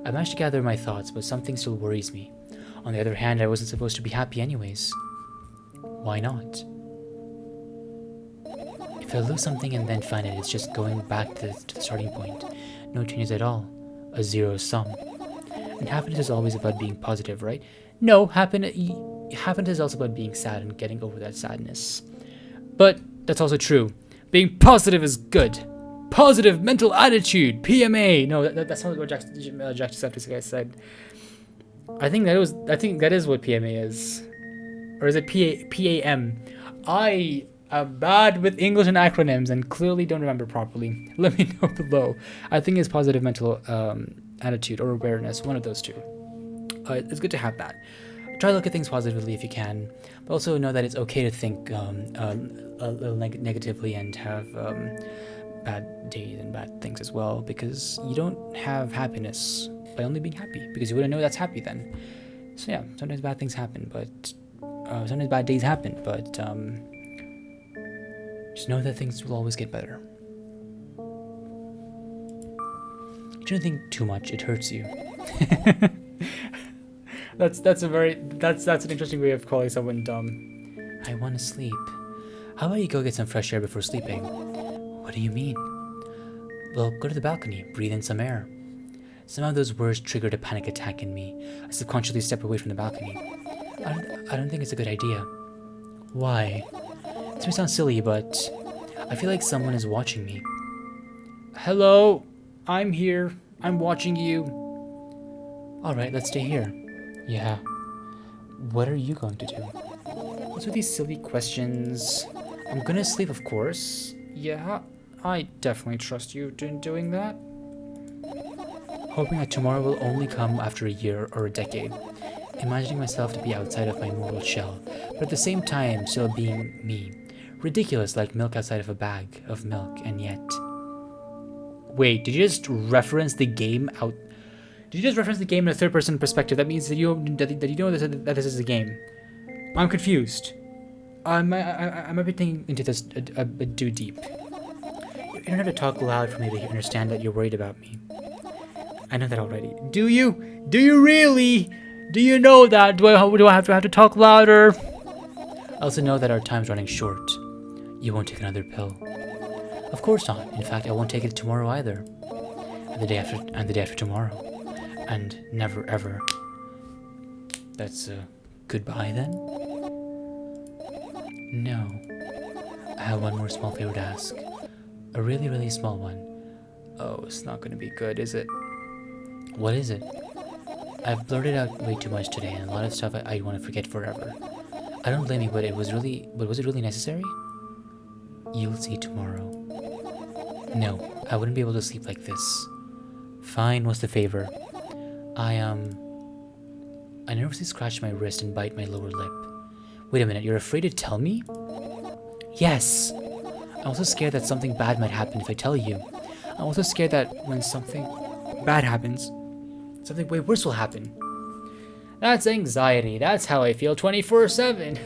I managed to gather my thoughts, but something still worries me. On the other hand, I wasn't supposed to be happy anyways. Why not? If I lose something and then find it, it's just going back to the starting point. No changes at all. A zero sum. And happiness is always about being positive, right? No, happiness is also about being sad and getting over that sadness. But that's also true. Being positive is good. Positive mental attitude, PMA. No, that's not what Jacksepticeye said. I think that is what PMA is, or is it PAM? I am bad with English and acronyms and clearly don't remember properly. Let me know below. I think it's positive mental attitude or awareness, one of those two. It's good to have that. Try to look at things positively if you can, but also know that it's okay to think a little negatively and have bad days and bad things as well, because you don't have happiness by only being happy, because you wouldn't know that's happy then. So yeah, sometimes bad things happen, but sometimes bad days happen, but just know that things will always get better. You shouldn't think too much, it hurts you. That's an interesting way of calling someone dumb. I want to sleep. How about you go get some fresh air before sleeping? What do you mean? Well, go to the balcony, breathe in some air. Somehow those words triggered a panic attack in me. I subconsciously stepped away from the balcony. I don't think it's a good idea. Why? This may sound silly, but I feel like someone is watching me. Hello, I'm here. I'm watching you. Alright, let's stay here. Yeah. What are you going to do? What's with these silly questions? I'm gonna sleep, of course. Yeah, I definitely trust you in doing that. Hoping that tomorrow will only come after a year or a decade. Imagining myself to be outside of my mortal shell, but at the same time still being me. Ridiculous, like milk outside of a bag of milk, and yet... Wait, did you just reference the game out... Did you just reference the game in a third-person perspective? That means that you know that this is a game. I'm confused. I might be thinking into this a bit too deep. You don't have to talk loud for me to understand that you're worried about me. I know that already. Do you? Do you really? Do you know that? Do I have to talk louder? I also know that our time's running short. You won't take another pill. Of course not. In fact, I won't take it tomorrow either. And the day after tomorrow. And never ever. That's goodbye then? No. I have one more small favor to ask. A really, really small one. Oh, it's not gonna be good, is it? What is it? I've blurted out way too much today, and a lot of stuff I want to forget forever. I don't blame you, but was it really necessary? You'll see tomorrow. No, I wouldn't be able to sleep like this. Fine, what's the favor? I nervously scratch my wrist and bite my lower lip. Wait a minute, you're afraid to tell me? Yes! I'm also scared that something bad might happen if I tell you. I'm also scared that when something bad happens, something way worse will happen. That's anxiety. That's how I feel 24/7.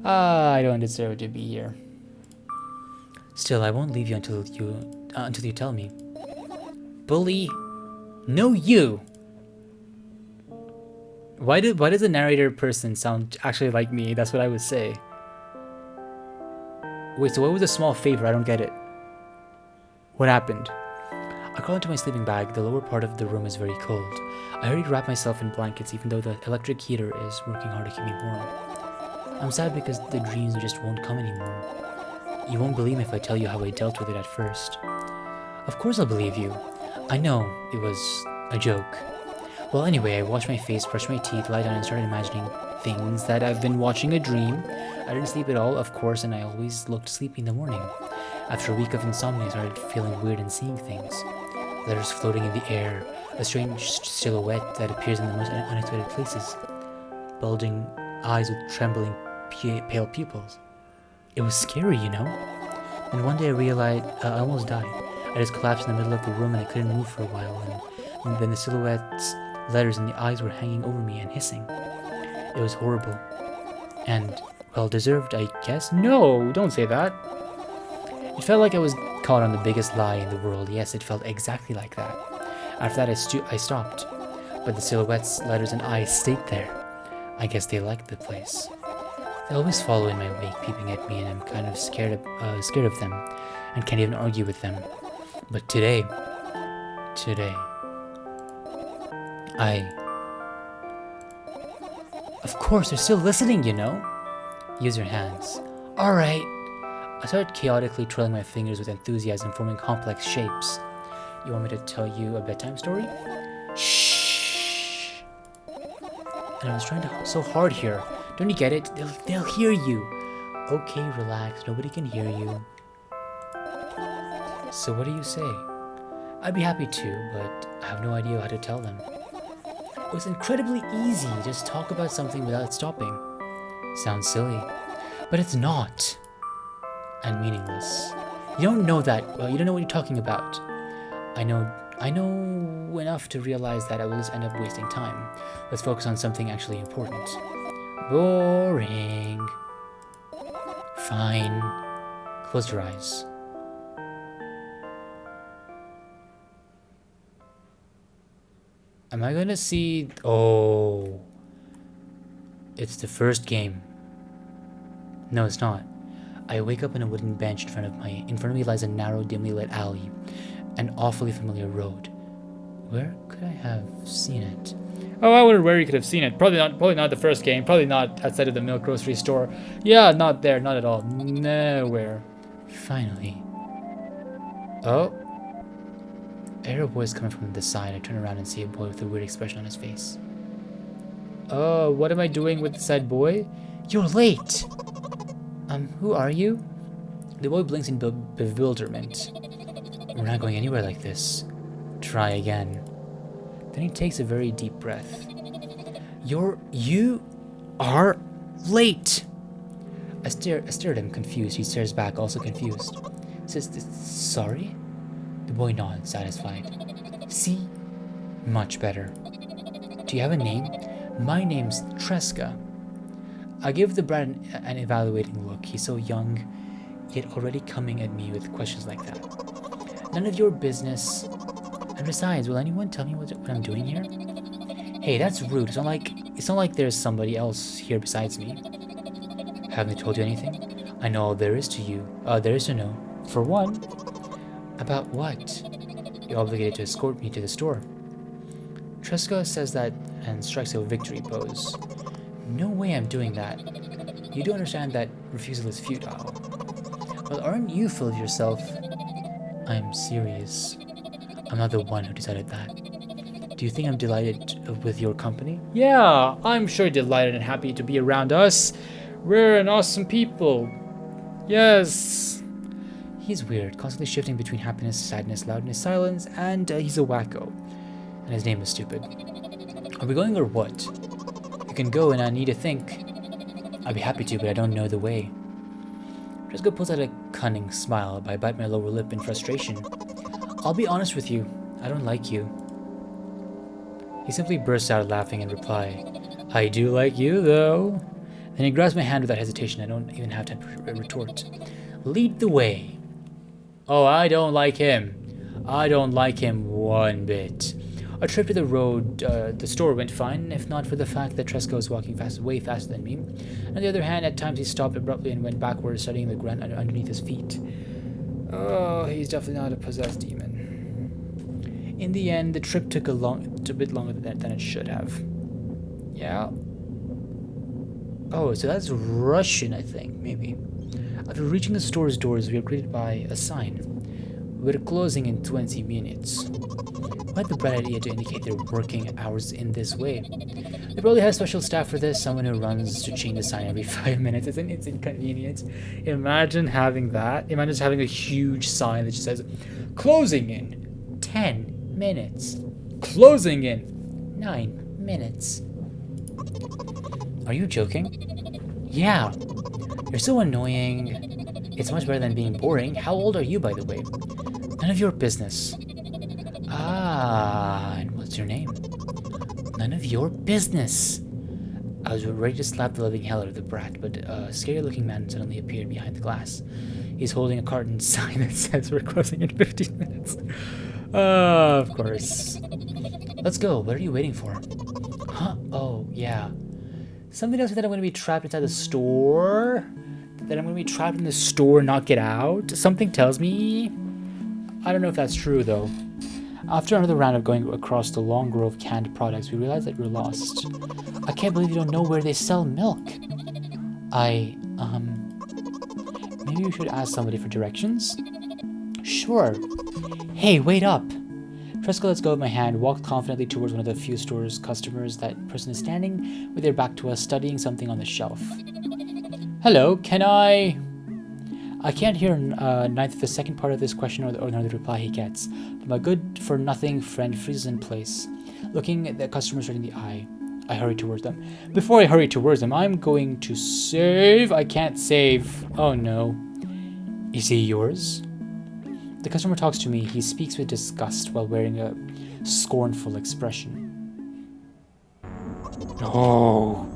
I don't deserve to be here. Still, I won't leave you until you tell me. Bully. No, you. Why does the narrator person sound actually like me? That's what I would say. Wait, so what was a small favor? I don't get it. What happened? I crawl into my sleeping bag. The lower part of the room is very cold. I hurry to wrap myself in blankets even though the electric heater is working hard to keep me warm. I'm sad because the dreams just won't come anymore. You won't believe me if I tell you how I dealt with it at first. Of course I'll believe you. I know it was a joke. Well, anyway, I washed my face, brushed my teeth, lie down and started imagining things that I've been watching a dream. I didn't sleep at all, of course, and I always looked sleepy in the morning. After a week of insomnia, I started feeling weird and seeing things. Letters floating in the air, a strange silhouette that appears in the most unexpected places. Bulging eyes with trembling, pale pupils. It was scary, you know? And one day I realized I almost died. I just collapsed in the middle of the room and I couldn't move for a while, and then the silhouettes, letters, and the eyes were hanging over me and hissing. It was horrible. And well deserved, I guess. No, don't say that. It felt like I was caught on the biggest lie in the world. Yes, it felt exactly like that. After that, I stopped. But the silhouettes, letters, and eyes stayed there. I guess they liked the place. They always follow in my wake, peeping at me, and I'm kind of scared of them, and can't even argue with them. But today, of course, they're still listening, you know? Use your hands. Alright. I started chaotically twirling my fingers with enthusiasm, forming complex shapes. You want me to tell you a bedtime story? Shh. And I was trying so hard here. Don't you get it? They'll hear you. Okay, relax. Nobody can hear you. So what do you say? I'd be happy to, but I have no idea how to tell them. It was incredibly easy. Just talk about something without stopping. Sounds silly, but it's not. And meaningless. You don't know that. Well, you don't know what you're talking about. I know enough to realize that I will just end up wasting time. Let's focus on something actually important. Boring. Fine. Close your eyes. Am I gonna see... Oh. It's the first game. No, it's not. I wake up on a wooden bench in front of me lies a narrow, dimly lit alley, an awfully familiar road. Where could I have seen it? Oh, I wonder where you could have seen it. Probably not the first game. Probably not outside of the milk grocery store. Yeah, not there, not at all. Nowhere. Finally. Oh. I hear a voice coming from the side. I turn around and see a boy with a weird expression on his face. Oh, what am I doing with the said boy? You're late! Who are you? The boy blinks in bewilderment. We're not going anywhere like this. Try again. Then he takes a very deep breath. You are late! I stare at him, confused. He stares back, also confused. Says, sorry? The boy nods, satisfied. See? Much better. Do you have a name? My name's Tresca. I give the brat an evaluating look. He's so young, yet already coming at me with questions like that. None of your business. And besides, will anyone tell me what I'm doing here? Hey, that's rude. It's not like there's somebody else here besides me. Haven't they told you anything? I know all there is to know. For one. About what? You're obligated to escort me to the store. Tresca says that and strikes a victory pose. No way I'm doing that. You do understand that refusal is futile. Well, aren't you full of yourself? I'm serious. I'm not the one who decided that. Do you think I'm delighted with your company? Yeah, I'm sure delighted and happy to be around us. We're an awesome people. Yes. He's weird, constantly shifting between happiness, sadness, loudness, silence, and he's a wacko. And his name is stupid. Are we going or what? You can go and I need to think. I'd be happy to, but I don't know the way. Tresca pulls out a cunning smile, but I bite my lower lip in frustration. I'll be honest with you, I don't like you. He simply bursts out laughing in reply. I do like you, though. Then he grabs my hand without hesitation. I don't even have to retort. Lead the way. Oh, I don't like him. I don't like him one bit. Our trip to the store went fine, if not for the fact that Tresca was walking way faster than me. On the other hand, at times he stopped abruptly and went backwards, studying the ground underneath his feet. Oh, he's definitely not a possessed demon. In the end, the trip took a bit longer than it should have. Yeah. Oh, so that's Russian, I think, maybe. After reaching the store's doors, we were greeted by a sign. We're closing in 20 minutes. Why the bright idea to indicate their working hours in this way? They probably have special staff for this, someone who runs to change the sign every 5 minutes. It's inconvenient. Imagine having that. Imagine just having a huge sign that just says, closing in 10 minutes. Closing in 9 minutes. Are you joking? Yeah. You're so annoying. It's much better than being boring. How old are you, by the way? None of your business. Ah, and what's your name? None of your business. I was ready to slap the living hell out of the brat, but a scary-looking man suddenly appeared behind the glass. He's holding a carton sign that says we're closing in 15 minutes. Of course. Let's go. What are you waiting for? Huh? Oh, yeah. Something tells me that I'm going to be trapped inside the store? That I'm going to be trapped in the store and not get out? Something tells me... I don't know if that's true, though. After another round of going across the long row of canned products, we realized that we're lost. I can't believe you don't know where they sell milk. Maybe we should ask somebody for directions? Sure. Hey, wait up. Tresca lets go of my hand, walked confidently towards one of the few store's customers. That person is standing with their back to us, studying something on the shelf. Hello, can I can't hear neither the second part of this question nor the reply he gets. But my good-for-nothing friend freezes in place, looking at the customer straight in the eye. I hurry towards them. Before I hurry towards them, I'm going to save. I can't save. Oh no. Is he yours? The customer talks to me. He speaks with disgust while wearing a scornful expression. Oh.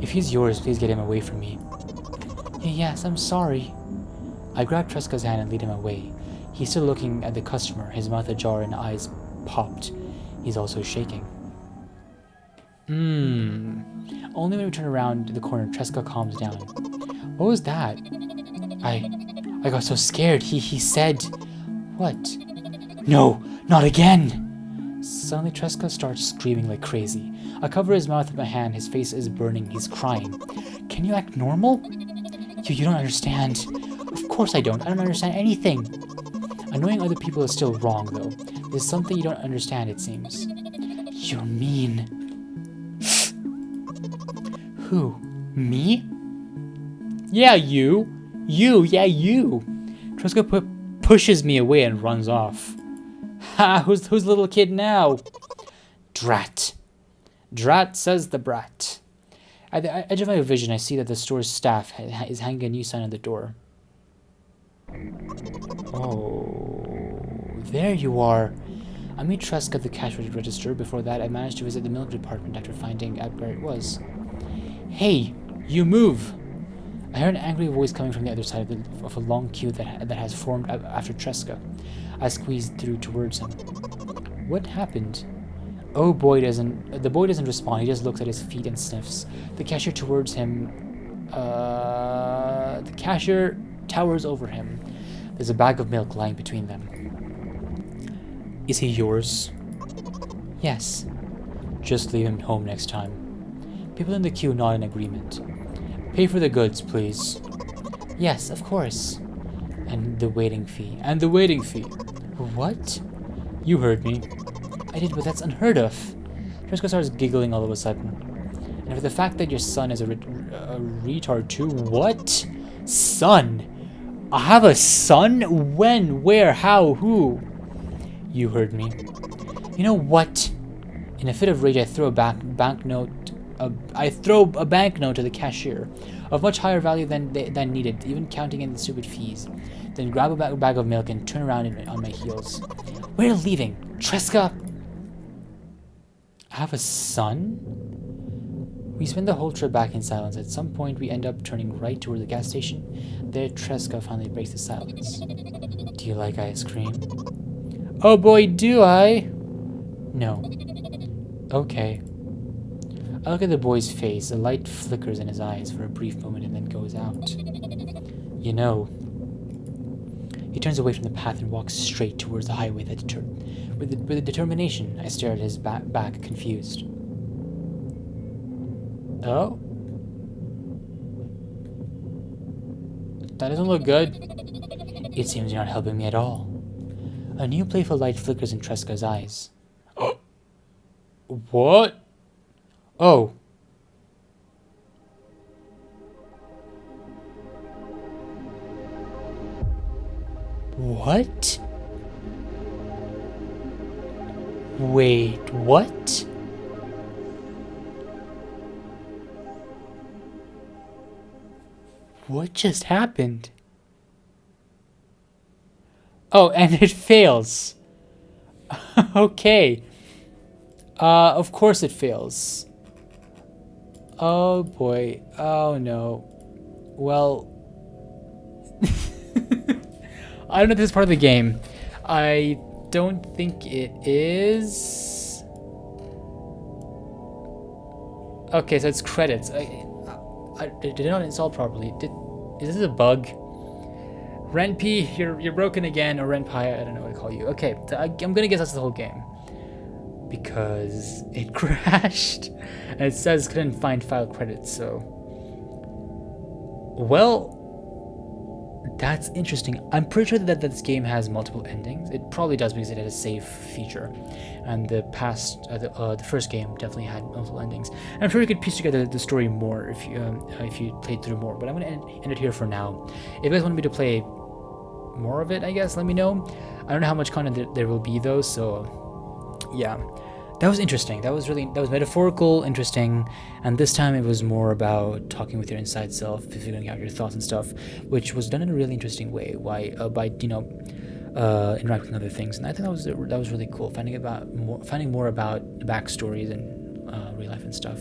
If he's yours, please get him away from me. Yes, I'm sorry. I grab Tresca's hand and lead him away. He's still looking at the customer, his mouth ajar and eyes popped. He's also shaking. Only when we turn around the corner, Tresca calms down. What was that? I got so scared. He said... What? No, not again! Suddenly Tresca starts screaming like crazy. I cover his mouth with my hand. His face is burning. He's crying. Can you act normal? You don't understand. Of course I don't. I don't understand anything. Annoying other people is still wrong, though. There's something you don't understand, it seems. You're mean. Who? Me? Yeah, you. Yeah, you. Tresca pushes me away and runs off. Ha! Who's the little kid now? Drat. Drat, says the brat. At the edge of my vision, I see that the store's staff is hanging a new sign on the door. Oh, there you are. I meet Tresca at the cash register. Before that, I managed to visit the milk department after finding out where it was. Hey, you move! I heard an angry voice coming from the other side of a long queue that has formed after Tresca. I squeezed through towards him. What happened? Oh, the boy doesn't respond. He just looks at his feet and sniffs. The cashier towards him. The cashier towers over him. There's a bag of milk lying between them. Is he yours? Yes. Just leave him home next time. People in the queue nod in agreement. Pay for the goods, please. Yes, of course. And the waiting fee. What? You heard me. I did, but that's unheard of. Tresca starts giggling all of a sudden. And for the fact that your son is a retard too. What? Son? I have a son? When? Where? How? Who? You heard me. You know what? In a fit of rage, I throw a banknote to the cashier, of much higher value than needed, even counting in the stupid fees. Then grab a bag of milk and turn around on my heels. We're leaving. Tresca! I have a son? We spend the whole trip back in silence. At some point, we end up turning right toward the gas station. There, Tresca finally breaks the silence. Do you like ice cream? Oh boy, do I! No. Okay. I look at the boy's face. A light flickers in his eyes for a brief moment and then goes out. You know. He turns away from the path and walks straight towards the highway with a determination. I stare at his back, confused. Oh? That doesn't look good. It seems you're not helping me at all. A new playful light flickers in Tresca's eyes. What? Oh. What? Wait, what? What just happened? Oh, and it fails. Okay. Of course it fails. Oh boy. Oh no. Well, I don't know if this is part of the game. I don't think it is. Okay, so it's credits. Did it not install properly? Is this a bug? Renp, you're broken again, or Renpi, I don't know what to call you. Okay, so I'm gonna guess that's the whole game because it crashed and it says couldn't find file credits. So, well, that's interesting. I'm pretty sure that this game has multiple endings. It probably does because it had a save feature, and the first game definitely had multiple endings. And I'm sure you could piece together the story more if you played through more. But I'm gonna end it here for now. If you guys want me to play more of it, I guess let me know. I don't know how much content there will be though. So yeah, that was interesting. That was metaphorical, interesting, and this time it was more about talking with your inside self, figuring out your thoughts and stuff, which was done in a really interesting way. By interacting with other things, and I think that was really cool. Finding more about the backstories and real life and stuff.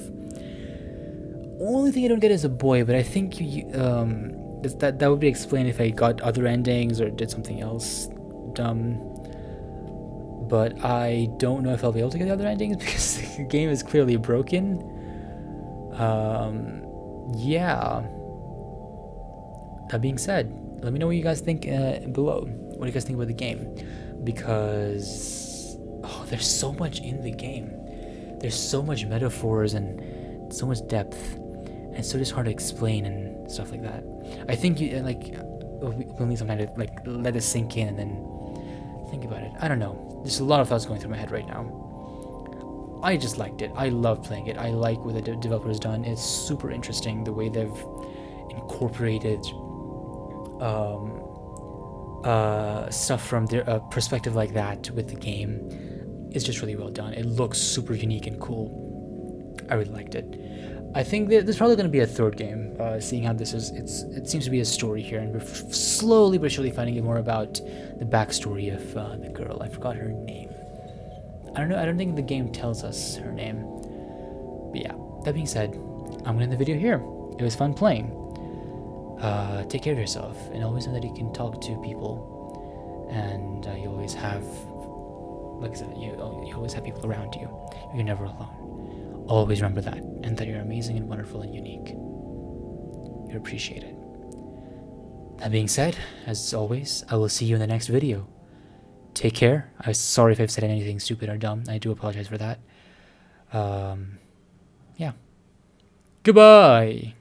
Only thing I don't get is a boy, but I think that would be explained if I got other endings or did something else dumb. But I don't know if I'll be able to get the other endings because the game is clearly broken. Yeah. That being said, let me know what you guys think below. What do you guys think about the game? Because there's so much in the game. There's so much metaphors and so much depth, and it's so just hard to explain and stuff like that. I think we'll need some time to let this sink in and then think about it. I don't know. There's a lot of thoughts going through my head right now. I just liked it. I love playing it. I like what the developer's done. It's super interesting the way they've incorporated stuff from their perspective like that with the game. It's just really well done. It looks super unique and cool. I really liked it. I think there's probably going to be a third game, seeing how this is. It seems to be a story here, and we're slowly but surely finding out more about the backstory of the girl. I forgot her name. I don't know. I don't think the game tells us her name. But yeah, that being said, I'm going to end the video here. It was fun playing. Take care of yourself, and always know that you can talk to people, and you always have, like I said, you always have people around you. You're never alone. Always remember that, and that you're amazing and wonderful and unique. You're appreciated. That being said, as always, I will see you in the next video. Take care. I'm sorry if I've said anything stupid or dumb. I do apologize for that. Yeah. Goodbye!